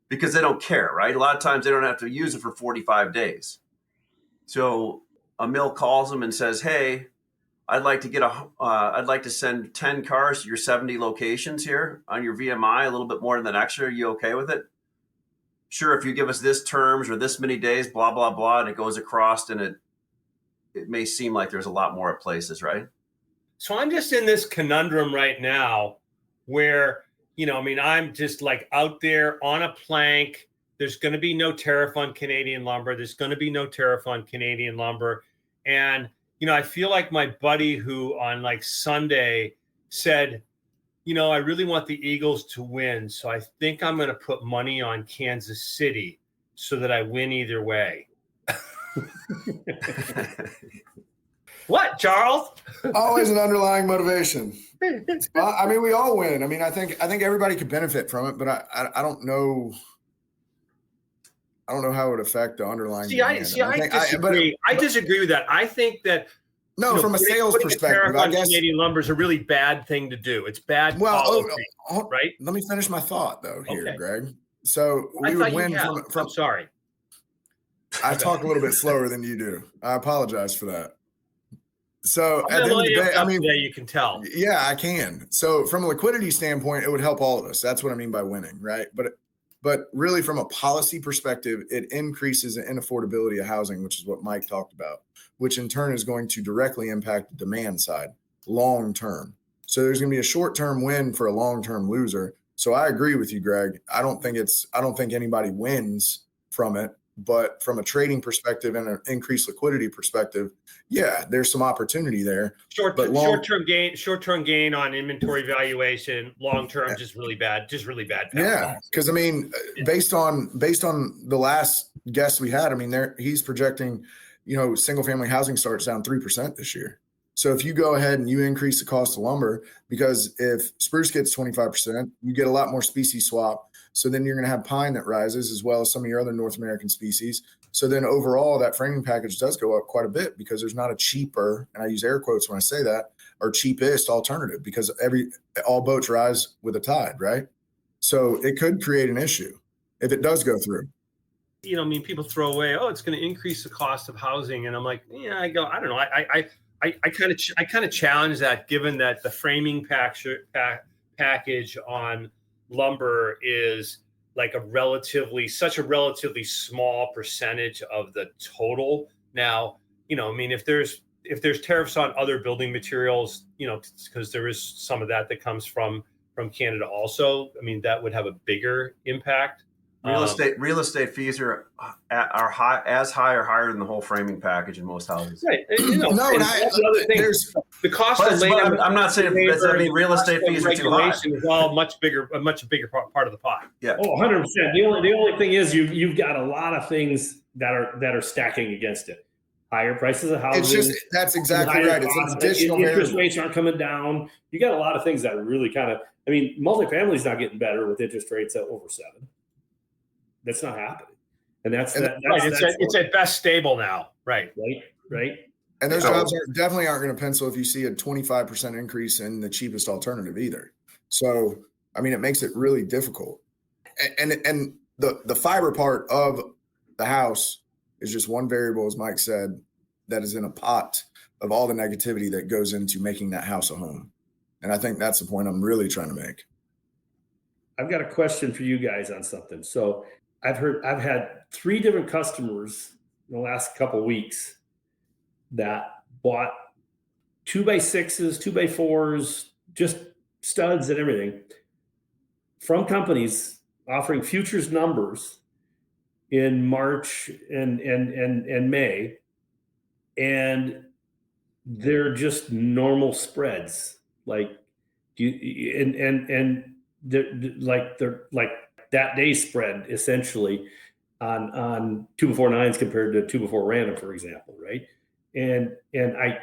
because they don't care, right? A lot of times they don't have to use it for 45 days. So a mill calls them and says, "Hey, I'd like to send 10 cars to your 70 locations here on your VMI, a little bit more than that extra. Are you okay with it?" "Sure, if you give us this terms or this many days, blah, blah, blah." And it goes across, and it may seem like there's a lot more at places, right? So I'm just in this conundrum right now where, I'm just like out there on a plank. There's going to be no tariff on Canadian lumber. There's going to be no tariff on Canadian lumber. And, I feel like my buddy who on like Sunday said, "I really want the Eagles to win. So I think I'm going to put money on Kansas City so that I win either way." What, Charles? Always an underlying motivation. I mean, we all win. I mean, I think everybody could benefit from it, but I don't know. I don't know how it would affect the underlying. I disagree. I disagree with that. I think that from a sales perspective, I guess Canadian lumber is a really bad thing to do. It's bad policy, right? Let me finish my thought though here, Greg. So we would win from. I'm sorry. I talk a little bit slower than you do. I apologize for that. So at the end of the day, I mean, you can tell. Yeah, I can. So from a liquidity standpoint, it would help all of us. That's what I mean by winning, right? But really, from a policy perspective, it increases the inaffordability of housing, which is what Mike talked about, which in turn is going to directly impact the demand side long term. So there's going to be a short-term win for a long-term loser. So I agree with you, Greg. I don't think anybody wins from it. But from a trading perspective and an increased liquidity perspective, yeah, there's some opportunity there. Short-term gain on inventory valuation, long-term just really bad. Yeah, because I mean, based on the last guest we had, I mean, he's projecting, single family housing starts down 3% this year. So if you go ahead and you increase the cost of lumber, because if spruce gets 25%, you get a lot more species swap. So then you're going to have pine that rises, as well as some of your other North American species. So then overall, that framing package does go up quite a bit, because there's not a cheaper, and I use air quotes when I say that, or cheapest alternative, because all boats rise with the tide, right? So it could create an issue if it does go through. People throw away, it's going to increase the cost of housing. And I'm like, I don't know. I kind of challenge that, given that the framing package on lumber is like such a relatively small percentage of the total. Now, if there's tariffs on other building materials, because there is some of that comes from Canada also, that would have a bigger impact. Real estate fees are high, as high or higher than the whole framing package in most houses. Right. The cost of labor. I'm not saying real estate fees are too high. Is all a much bigger part of the pot. Yeah. 100%. The only thing is you've got a lot of things that are stacking against it. Higher prices of housing. That's exactly right. It's an additional interest rates aren't coming down. You got a lot of things that are really multifamily is not getting better with interest rates at over 7. That's not happening, and that's it's at best stable now, right? And those jobs definitely aren't going to pencil if you see a 25% increase in the cheapest alternative either. So it makes it really difficult. And the fiber part of the house is just one variable, as Mike said, that is in a pot of all the negativity that goes into making that house a home. And I think that's the point I'm really trying to make. I've got a question for you guys on something. So I've had 3 different customers in the last couple of weeks that bought 2x6s, 2x4s, just studs and everything from companies offering futures numbers in March and May, and they're just normal spreads. Like they're like that day spread essentially on 2x4 9s compared to 2x4 random, for example, right? And I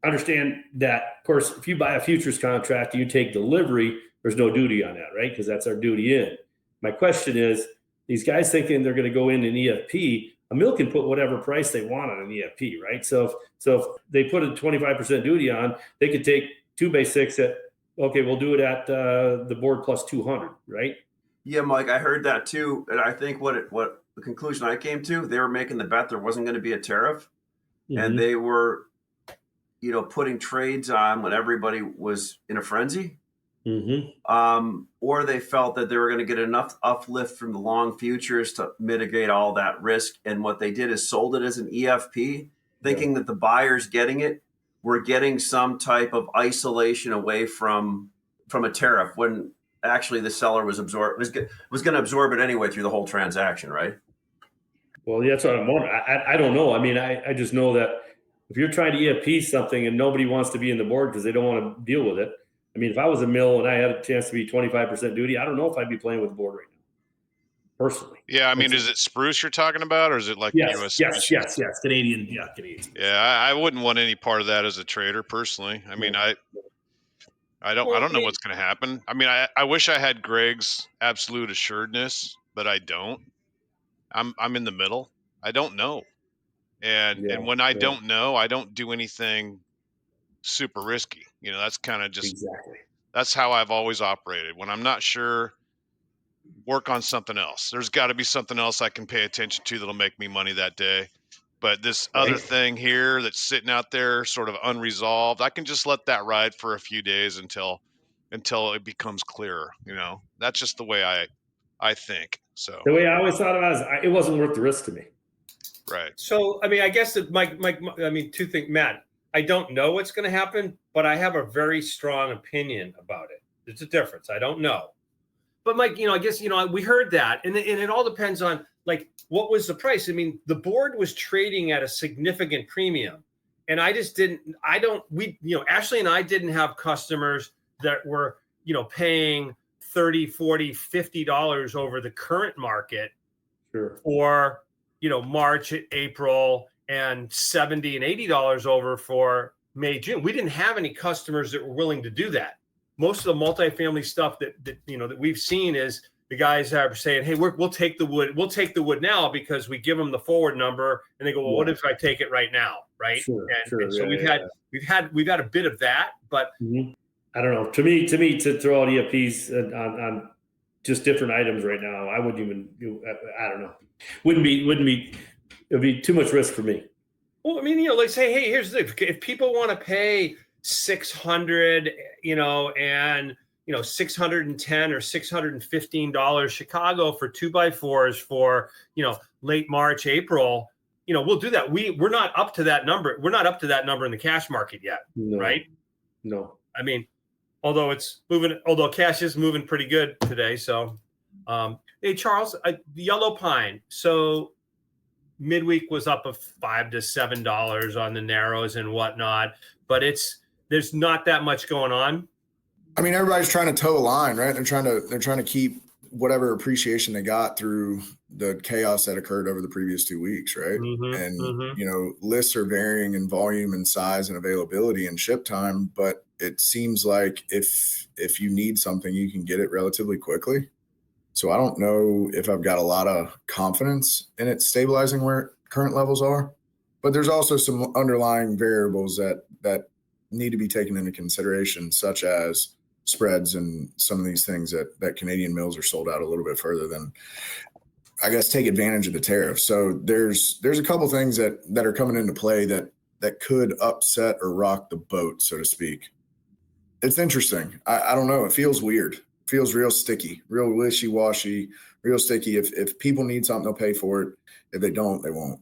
understand that, of course, if you buy a futures contract and you take delivery, there's no duty on that, right? Because that's our duty in. My question is, these guys thinking they're going to go in an EFP, a mill can put whatever price they want on an EFP, right? So if they put a 25% duty on, they could take 2x6 at, okay, we'll do it at the board plus 200, right? Yeah, Mike, I heard that too. And I think what the conclusion I came to, they were making the bet there wasn't going to be a tariff. Mm-hmm. And they were, putting trades on when everybody was in a frenzy. Mm-hmm. Or they felt that they were going to get enough uplift from the long futures to mitigate all that risk. And what they did is sold it as an EFP, thinking that the buyers getting it were getting some type of isolation away from a tariff, when actually the seller was going to absorb it anyway through the whole transaction, right? Well, that's what I'm wondering. I don't know. I just know that if you're trying to EFP something and nobody wants to be in the board because they don't want to deal with it. If I was a mill and I had a chance to be 25% duty, I don't know if I'd be playing with the board right now, personally. Yeah, is it spruce you're talking about, or is it like US? Yes, Canadian. Yeah, Canadian. Yeah, I wouldn't want any part of that as a trader, personally. I don't know what's going to happen. I wish I had Gregg's absolute assuredness, but I don't. I'm in the middle. I don't know. And when I don't know, I don't do anything super risky. That's kind of just exactly. That's how I've always operated. When I'm not sure, work on something else. There's got to be something else I can pay attention to that'll make me money that day. But this other thing here that's sitting out there sort of unresolved, I can just let that ride for a few days until it becomes clearer. That's just the way I think. So the way I always thought about it is it wasn't worth the risk to me. Right. So, I guess that Mike, two things, Matt, I don't know what's going to happen, but I have a very strong opinion about it. It's a difference. I don't know. But Mike, I guess, we heard that. And it all depends on, like, what was the price? I mean, the board was trading at a significant premium. And I just Ashley and I didn't have customers that were, paying $30, $40, $50 over the current market for, March, April, and $70 and $80 over for May, June. We didn't have any customers that were willing to do that. Most of the multifamily stuff that we've seen is the guys are saying, "Hey, we'll take the wood. We'll take the wood now," because we give them the forward number, and they go, "Well, what if I take it right now?" Right? And so we've had a bit of that, but I don't know. To me, to throw out EFPs on just different items right now, I wouldn't even do. I don't know. Wouldn't be. It'd be too much risk for me. Well, I mean, like say, hey, here's the thing. If people want to pay $600, and $610 or $615 Chicago for 2x4s for late March, April, we'll do that. We're not up to that number. We're not up to that number in the cash market yet, right? No. I mean, although cash is moving pretty good today. So, hey, Charles, yellow pine. So midweek was up of $5 to $7 on the narrows and whatnot, but there's not that much going on. I mean, everybody's trying to toe a line, right? They're trying to keep whatever appreciation they got through the chaos that occurred over the previous 2 weeks, right? Lists are varying in volume and size and availability and ship time, but it seems like if you need something, you can get it relatively quickly. So I don't know if I've got a lot of confidence in it stabilizing where current levels are, but there's also some underlying variables that need to be taken into consideration, such as spreads and some of these things that Canadian mills are sold out a little bit further than, I guess, take advantage of the tariff. So there's a couple things that are coming into play that could upset or rock the boat, so to speak. It's interesting. I don't know. It feels weird. It feels real sticky, real wishy-washy, real sticky. If people need something, they'll pay for it. If they don't, they won't.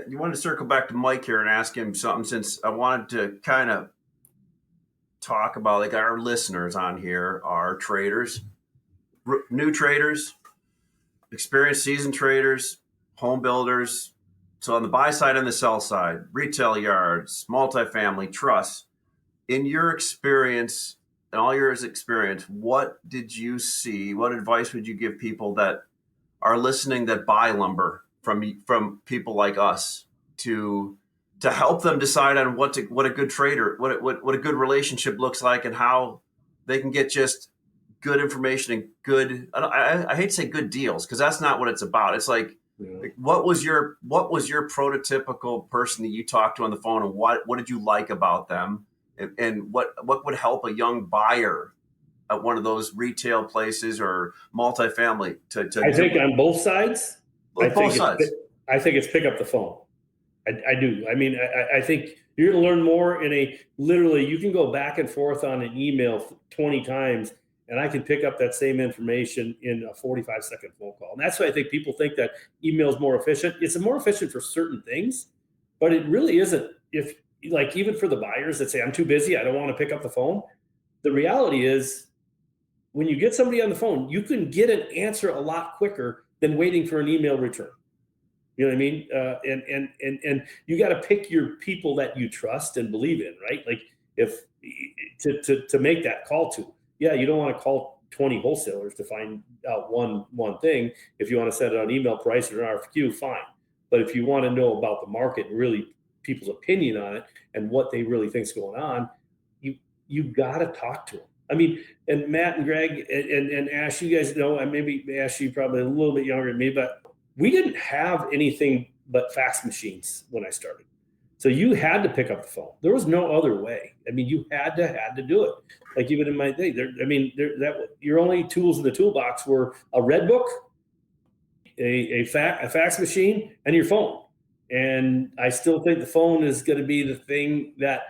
You wanted to circle back to Mike here and ask him something, since I wanted to kind of talk about, like, our listeners on here are traders, new traders, experienced seasoned traders, home builders. So on the buy side and the sell side, retail yards, multifamily, trusts. In your experience, and all your experience, what did you see? What advice would you give people that are listening that buy lumber from people like us to help them decide on what a good trader, what a good relationship looks like, and how they can get just good information and good, I hate to say good deals, because that's not what it's about. It's like, what was your prototypical person that you talked to on the phone, and what did you like about them? And what would help a young buyer at one of those retail places or multifamily to I think on both sides. I think it's pick up the phone. I do. I mean, I think you're going to learn more literally, you can go back and forth on an email 20 times, and I can pick up that same information in a 45-second phone call. And that's why I think people think that email is more efficient. It's more efficient for certain things, but it really isn't. If, like, even for the buyers that say, I'm too busy, I don't want to pick up the phone. The reality is, when you get somebody on the phone, you can get an answer a lot quicker than waiting for an email return. You know what I mean? And you got to pick your people that you trust and believe in, right? Like, if to make that call to, you don't want to call 20 wholesalers to find out one thing. If you want to set it on email price or an RFQ, fine. But if you want to know about the market and really people's opinion on it and what they really think is going on, you got to talk to them. I mean, and Matt and Greg and Ash, you guys know, and maybe Ash, you probably a little bit younger than me, but we didn't have anything but fax machines when I started. So you had to pick up the phone. There was no other way. I mean, you had to do it. Like, even in my day, your only tools in the toolbox were a red book, a fax machine, and your phone. And I still think the phone is going to be the thing that,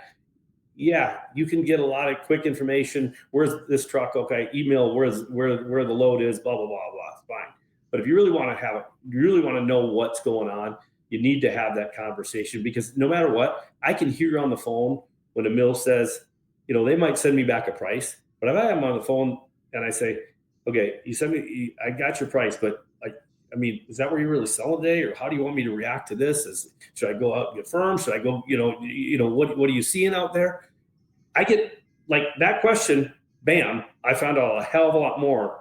you can get a lot of quick information. Where's this truck? Okay, email where the load is, blah, blah, blah, blah. It's fine. But if you really want to know what's going on, you need to have that conversation, because no matter what, I can hear on the phone when a mill says, they might send me back a price, but if I am on the phone and I say, okay, you send me, I got your price, but I mean, is that where you're really selling today? Or how do you want me to react to this? Should I go out and get firm? Should I go, what are you seeing out there? I get like that question, bam, I found out a hell of a lot more.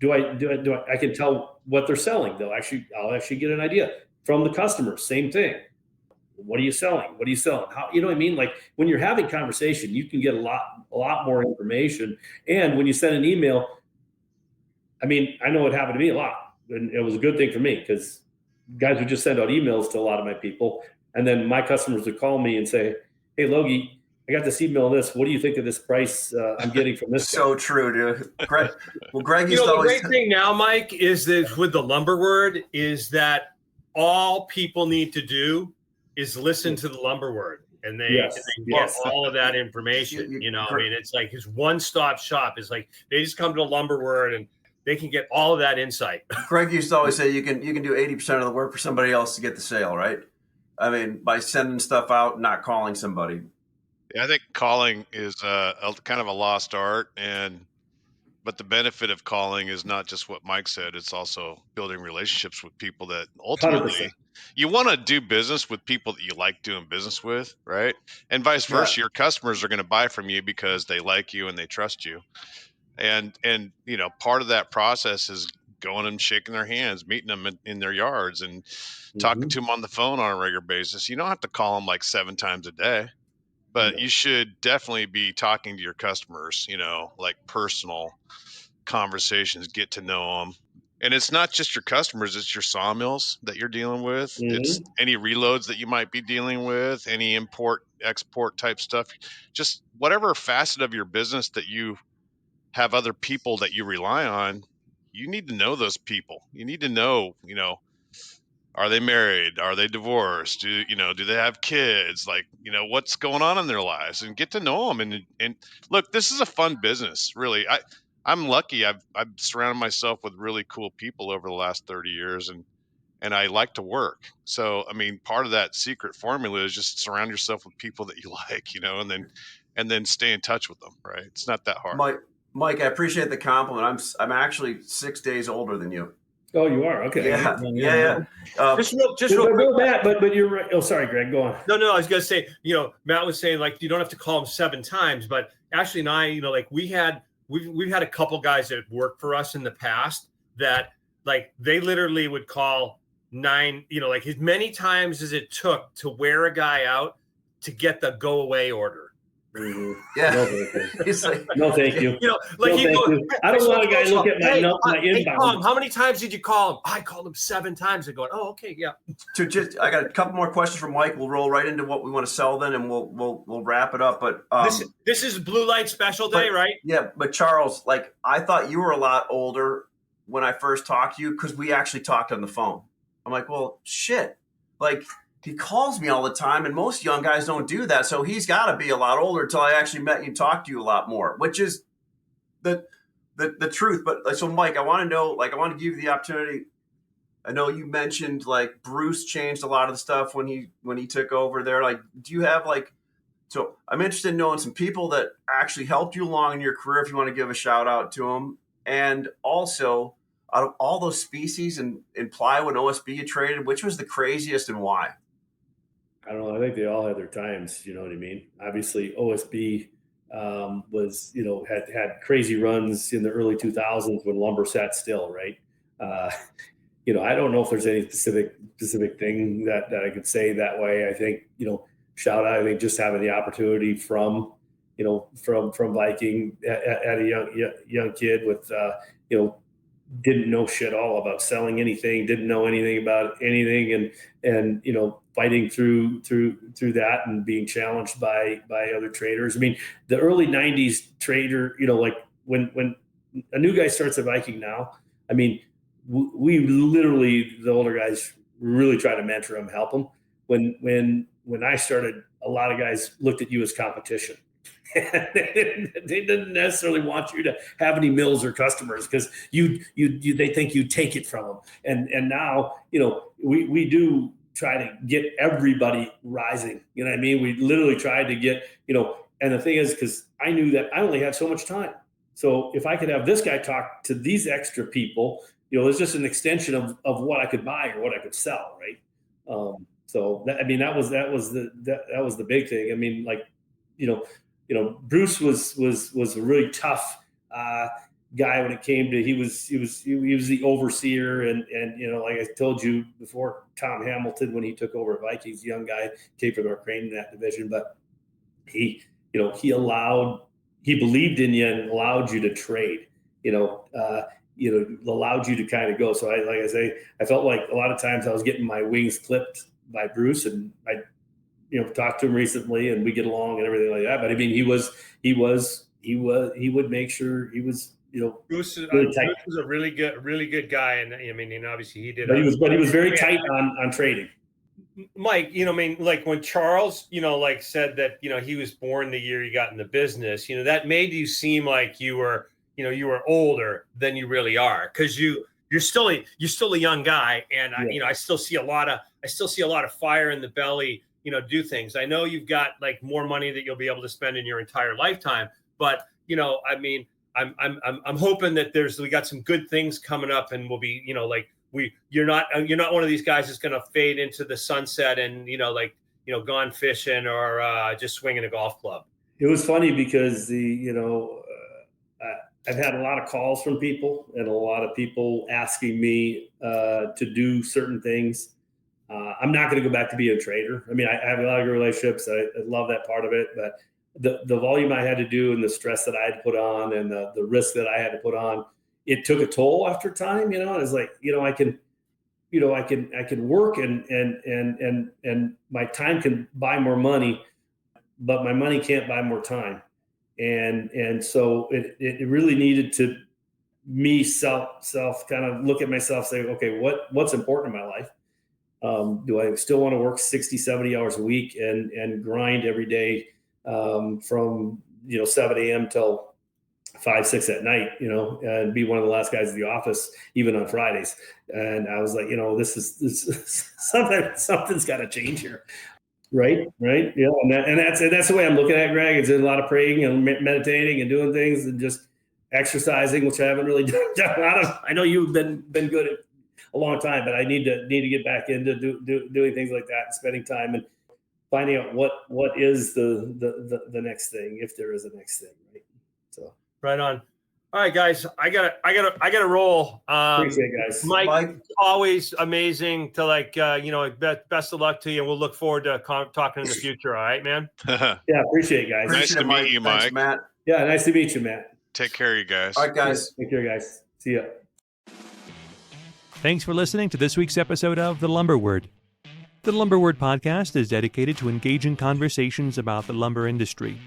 I can tell what they're selling. I'll actually get an idea from the customer. Same thing. What are you selling? What are you selling? How, you know what I mean? Like when you're having conversation, you can get a lot more information. And when you send an email, I mean, I know it happened to me a lot, and it was a good thing for me because guys would just send out emails to a lot of my people. And then my customers would call me and say, hey, Logie, I got this email this. What do you think of this price I'm getting from this So guy? true, dude. Greg, well, Greg You used to know, the always great thing now, Mike, is that with the lumber word is that all people need to do is listen to the lumber word, and they get all of that information. I mean, it's like his one-stop shop is like they just come to the lumber word and they can get all of that insight. Greg used to always say you can do 80% of the work for somebody else to get the sale, right? I mean, by sending stuff out, not calling somebody. Yeah, I think calling is kind of a lost art, but the benefit of calling is not just what Mike said; it's also building relationships with people that ultimately 100%. you want to do business with people that you like doing business with, right? And vice versa. Your customers are going to buy from you because they like you and they trust you. And part of that process is going and shaking their hands, meeting them in their yards, and talking to them on the phone on a regular basis. You don't have to call them like 7 times a day. But you should definitely be talking to your customers, like personal conversations, get to know them. And it's not just your customers, it's your sawmills that you're dealing with. It's any reloads that you might be dealing with, any import, export type stuff, just whatever facet of your business that you have other people that you rely on. You need to know those people. You need to know, are they married? Are they divorced? Do they have kids? Like, what's going on in their lives, and get to know them. And look, this is a fun business, really. I'm lucky. I've surrounded myself with really cool people over the last 30 years, and I like to work. So, I mean, part of that secret formula is just surround yourself with people that you like, and then stay in touch with them. Right? It's not that hard. Mike, I appreciate the compliment. I'm actually 6 days older than you. Oh, you are? Okay. Yeah. Just real quick. But you're right. Oh, sorry, Greg. Go on. No, I was going to say, Matt was saying like you don't have to call him 7 times, but Ashley and I, like we've had a couple guys that worked for us in the past that like they literally would call 9, like as many times as it took to wear a guy out to get the go away order. Yeah. No, thank you. I don't want a guy to look at my inbound. How many times did you call him? I called him 7 times. They're going, oh, okay, yeah. I got a couple more questions from Mike. We'll roll right into what we want to sell then, and we'll wrap it up. But this is Blue Light Special Day, right? Yeah, but Charles, like I thought you were a lot older when I first talked to you because we actually talked on the phone. I'm like, well, shit, like. He calls me all the time, and most young guys don't do that. So he's got to be a lot older until I actually met you and talked to you a lot more, which is the truth. But so, Mike, I want to know, like, I want to give you the opportunity. I know you mentioned like Bruce changed a lot of the stuff when he took over there. Like, do you have like? So I'm interested in knowing some people that actually helped you along in your career. If you want to give a shout out to them, and also out of all those species in plywood and OSB you traded, which was the craziest and why? I don't know. I think they all had their times. You know what I mean? Obviously, OSB was, had crazy runs in the early 2000s when lumber sat still, right? I don't know if there's any specific thing that I could say that way. I think, shout out, I think just having the opportunity from Viking at a young kid with, didn't know shit all about selling anything, didn't know anything about anything, and fighting through that and being challenged by other traders. I mean, the early 90s trader, like when a new guy starts at Viking now, I mean, we literally, the older guys really try to mentor them, help them. When I started, a lot of guys looked at you as competition. They didn't necessarily want you to have any mills or customers because they think you take it from them. And now, we do try to get everybody rising. You know what I mean? We literally tried to get, and the thing is, because I knew that I only had so much time. So if I could have this guy talk to these extra people, it's just an extension of what I could buy or what I could sell, right? So that, I mean, that was the big thing. I mean, like, Bruce was a really tough guy when it came to, he was the overseer, and like I told you before, Tom Hamilton, when he took over Vikings, young guy, came from our crane in that division, but he believed in you and allowed you to trade, allowed you to kind of go. So I felt like a lot of times I was getting my wings clipped by Bruce, and I talked to him recently, and we get along and everything like that. But I mean, he would make sure he was, Bruce really tight. Bruce was a really good guy, and I mean, and obviously he did. But he was very tight on trading. Mike, I mean, like when Charles, said that, he was born the year he got in the business, that made you seem like you were older than you really are, because you're still a young guy, and I still see a lot of fire in the belly, do things. I know you've got like more money that you'll be able to spend in your entire lifetime, but I mean, I'm hoping that we got some good things coming up, and we'll be, you're not one of these guys that's going to fade into the sunset and, gone fishing or just swinging a golf club. It was funny because I've had a lot of calls from people, and a lot of people asking me to do certain things. I'm not going to go back to being a trader. I mean, I have a lot of good relationships. I love that part of it, but the volume I had to do, and the stress that I had to put on, and the risk that I had to put on, it took a toll after time. It's like, I can work and my time can buy more money, but my money can't buy more time. And so it really needed to me self kind of look at myself, say, okay, what's important in my life? Do I still want to work 60, 70 hours a week and grind every day from 7 a.m. till 5, 6 at night, and be one of the last guys in the office, even on Fridays? And I was like, this is something's got to change here. Right. Yeah. And that's the way I'm looking at, Greg. It's a lot of praying and meditating and doing things and just exercising, which I haven't really done a lot of. I know you've been good at a long time, but I need to get back into doing things like that and spending time and finding out what is the next thing, if there is a next thing. Right. So. Right on. All right, guys, I gotta roll. Appreciate it, guys. Mike, always amazing to best of luck to you, and we'll look forward to talking in the future. All right, man. Yeah, appreciate it, guys. Nice to meet you, Mike. Thanks, Matt. Yeah, nice to meet you, Matt. Take care, you guys. All right, guys. Take care, guys. See ya. Thanks for listening to this week's episode of The Lumber Word. The Lumber Word podcast is dedicated to engaging conversations about the lumber industry,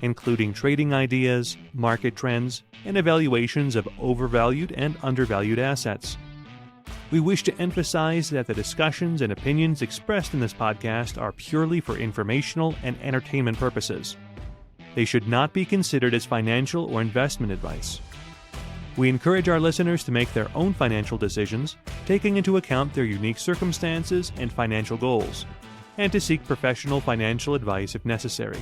including trading ideas, market trends, and evaluations of overvalued and undervalued assets. We wish to emphasize that the discussions and opinions expressed in this podcast are purely for informational and entertainment purposes. They should not be considered as financial or investment advice. We encourage our listeners to make their own financial decisions, taking into account their unique circumstances and financial goals, and to seek professional financial advice if necessary.